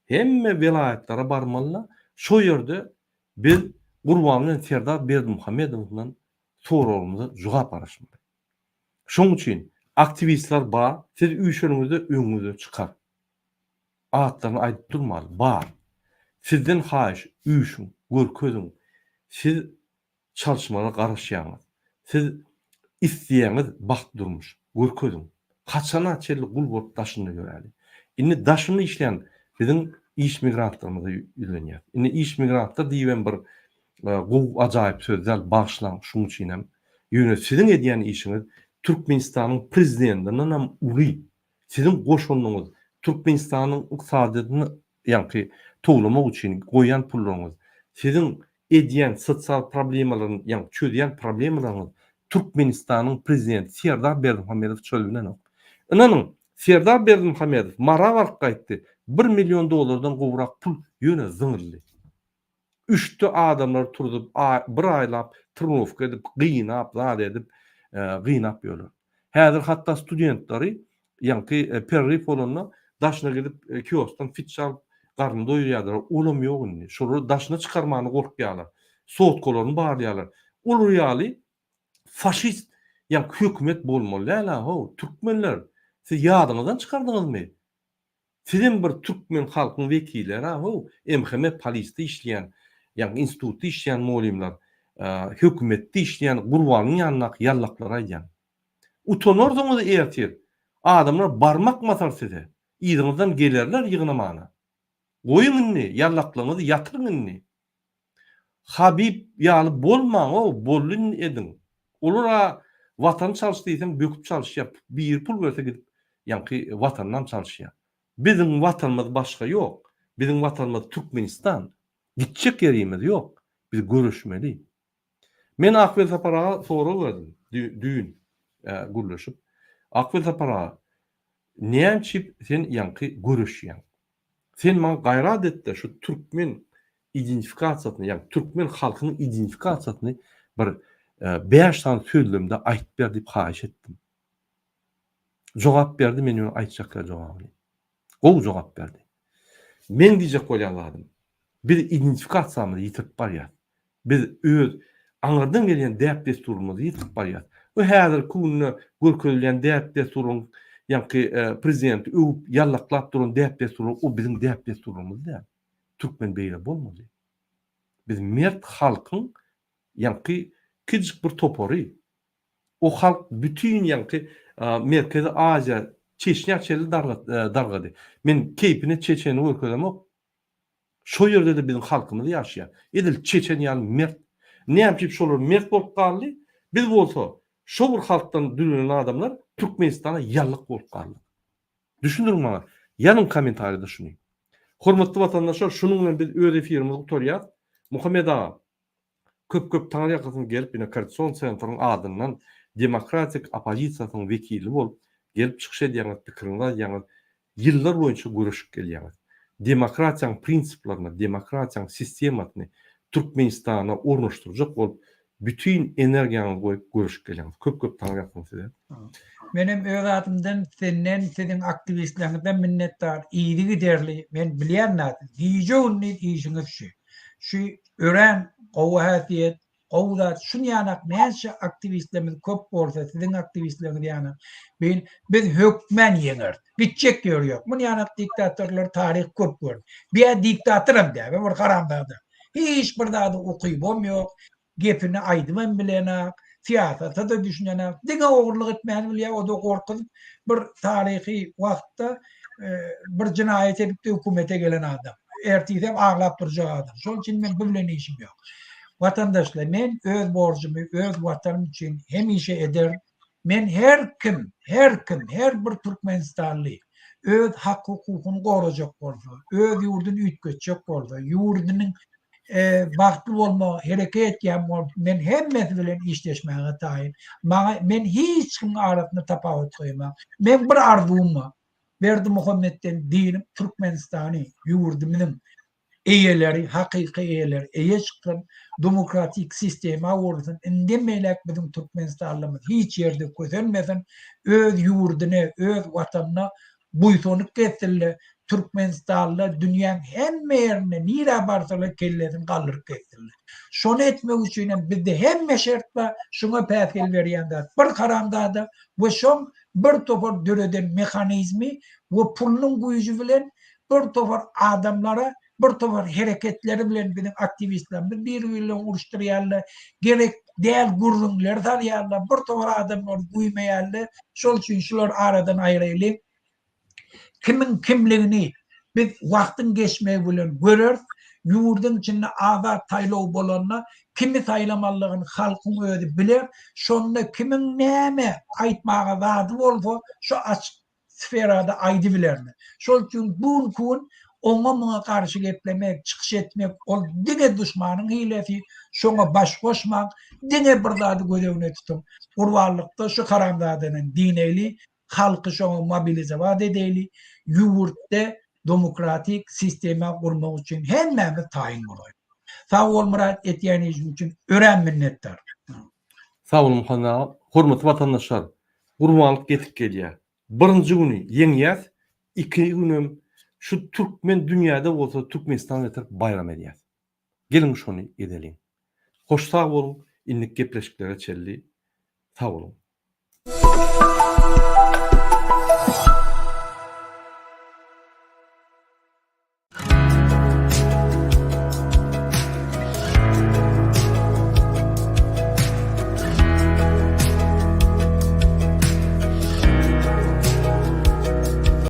Hemme welaýatlere barmaly. Şo ýerde biz Gurbanyň Serdar Berdimuhammedowyň soragymyza jogap araşmaly. Şoň üçin aktivistler bar, siz üýşeňizde öňüňize çykar. Atlaryny aýdyp durmaly. Bar. Sizden haýyş, üýşüň, görkezin. Siz çalışmalara garaşýaňyz. Siz isleýäňiz baht durmuş. Görkezin. Haçana çelli gul bolup daşyny göreli. Indi daşyny işleýän bizim iş migrantlarymyza ýüzlenýär. Indi iş migrantlar diýen bir ajaýyp sözler başlan şuň üçin hem ýöne sizin edýän işiňiz Türkmenistanyň prezidentinden uly. Sizin goşunluğunuz, Türkmenistan'ın iqtisadını ýa-ni toplamak üçin goýan pullaryňyz, sizin edýän sosial problemalaryň, ýa-ni çözýän problemalaryňyz Türkmenistanyň prezidenti Serdar Berdimuhamedow çözülen ok. Inanyň Serdar Berdimuhamedow mara bark gaýtdy. $1 milyon gowrak pul ýöne zyňyrly. 3 adamlar turup bir aýlap trnovka edip gynap, zat edip gynap ýöler. Häzir hatda studentlary ýa-ni perrif bolanyna daşna gidip kiostan fitçal garny doýurýarlar. Olam ýok indi. Şolu daşna çykarmany gorkýarlar. Soğutkolaryny barýarlar. Ol ýaly faşist ýa hökümet bolmaly. Läla ho, türkmenler, siz ýadyňyzdan çykardyňyzmy? Sizin bir türkmen halkynyň wekilleri ho, MHM polisde işleýän, ýa institutda işleýän molimler, hökümetde işleýän gurbanyň ýanyna ýallaklar aýdýan. Utanardyňyz ertir. Adamlar barmak masar size. İýdiňizden gelerler ýygnamana. Goýun inni, ýallaklaryňyzy ýatyryň inni. Habib ýaly bolmaň o, bollun edin. Olara watan çalışdyysam böküp çalışýar. Bir pul berse gidip ýa-ni watandan çalışýar. Bizim watanymyz başga ýok. Bizim watanymyz Türkmenistan. Gitjek ýerimiz ýok. Biz görüşmeli. Men Akbel Saparaga soru berdim. Düýün gurlaşyp. Akbel Saparaga, näçip sen ýa-ni görüşýän? Sen maňa gaýrat etdi şu türkmen identifikasiýasyny, ýa-ni türkmen halkynyň identifikasiýasyny bir 5 tane sözlemde aýtyp ber diýip haýyş etdim. Jogap berdi, men ýöne aýtjaklar jogabyny. O jogap berdi. Men diýjek bolýarlarym. Biz identifikasiýamyzy ýitip barýar. Biz öz aňyrdan gelýän däp desturumuzy ýitip barýar. O häzir kunna görkezlen däp desturuň ýa-ni prezident öwüp ýallaklap duran däp destury, o bizim däp desturumyz däl. Türkmen beýle bolmady. Biz mert halkyň ýa-ni kiçik bir topary. O halk bütün ýa-ni Merkezi Aziýa, Çeçnya çeli dargady. Men keypini Çeçeni görkezlemok. Şo ýerde de bizim halkymyz ýaşaýar. Edil Çeçen ýaly mert. Näçip şolar mert bolup galdy? Biz bolsa şo bir halkdan dürülen adamlar Türkmenistana ýallyk bolup galdy. Düşündirin maňa. Ýanyň kommentarida şuny. Hormatly watandaşlar, şunuň bilen biz öz efirimizi gutarýar. Muhammed ağa köp taňýakyny gelip ýene Korrupsiýon Sentrynyň adyndan demokratik opozisiýasynyň wekili bolup gelip çykyş edýän pikiriňler ýa-ni ýyllar boýunça görüşüp gelýär. Demokratiýaň prinsiplaryny, demokratiýaň sistematyny Türkmenistana ornaşdyrjak bolup bütün energiýany goýup görüşüp gelýär. Köp taňýakyny size. Benim öz adımdan senden, sizin aktivistlerimizden minnettar, iyili giderli. Men bilýän näde, diýje ünni diýişiňiz şu. Şu ören, gowy häsiýet, gowda şunu ýanak näçe aktivistlerimiz köp bolsa, sizin aktivistleriniz ýanak. Biz hökmen ýeňer. Bitjek ýörýok. Muny ýanak diktatorlar taryh köp gördi. Bir diktatorym diýär, bir garamdada. Hiç bir dada okuýup bolmýok. Gepini aýdymam bilenak. Siyasata da düşünenek. Diňe ogurlyk etmän bilýär, o da gorkup bir taryhy wagtda bir jinayet edip hökümete gelen adam. Ertisem aglap durjak adam. Şol üçin men bu bilen işim ýok. Watandaşlar, men öz borcumy öz watanym üçin hemişe eder. Men her bir Türkmenistanly öz hak hukukuny gorajak bolsa, öz ýurduny ütgetjek bolsa, ýurdunyň bagtly bolma hereket ýa men hemmesi bilen işleşmäge taýin. Men hiç kim aratyny tapawut goýmam. Men bir arzum bar. Berdimuhamedden dinim Türkmenistany ýurdumyň eýeleri, hakyky eýeleri eýe çykan demokratik sistema ursun. Indemeýlek bizim Türkmenistanlymyz hiç ýerde közelmesen öz ýurduny, öz watanyna buýsunyp getirle. Türkmenistanlı dünýäň hemme ýerine nira barsalar kellerin galdyryp getirler. Şonu etmek üçin bizde hemme şert bar, şuna päsel berýändir. Bir karamda bu şom bir topar döreden mehanizmi we pulnyň güýji bilen bir topar adamlara, bir topar hereketleri bilen bizim aktivistlerimiz bir-biriyle uruşturýarlar. Gerek däl gurrunlar tarýarlar, bir topar adamlar güýmeýärler. Şol üçin şular aradan aýryly. Kimin kimligini biz wagtyň geçmegi bilen görür, ýurduň içinde azat taýlaw bolanna kimi taýlamallygyny halkyň özi biler, şonda kimin näme aýtmaga zady bolsa, şu sferada aýdy bilerdi. Şol üçin bu kun ona karşı geplemek, çıkış etmek, ol dine düşmanın hilesi, şoňa baş koşmak, dine bir zady gözegine tutup, urwarlykda şu karamdadynyň dineli, halky şoňa mobilizowat edeli, ýurtda demokratik sisteme gurmak üçin hemmemiz taýin bolar. Sağ ol Murat, etýäniň üçin ören minnettar. Sağ olun Muhammed ağa. Hormatly vatandaşlar, gurbanlyk getip gelýär. Birinji güni ýeňýär, iki günim şu Türkmen dünýäde bolsa Türkmenistan getirip bayram edýär. Gelin şonu edelim. Hoş sağ olun, inlik gepleşiklere çelli. Sağ olun.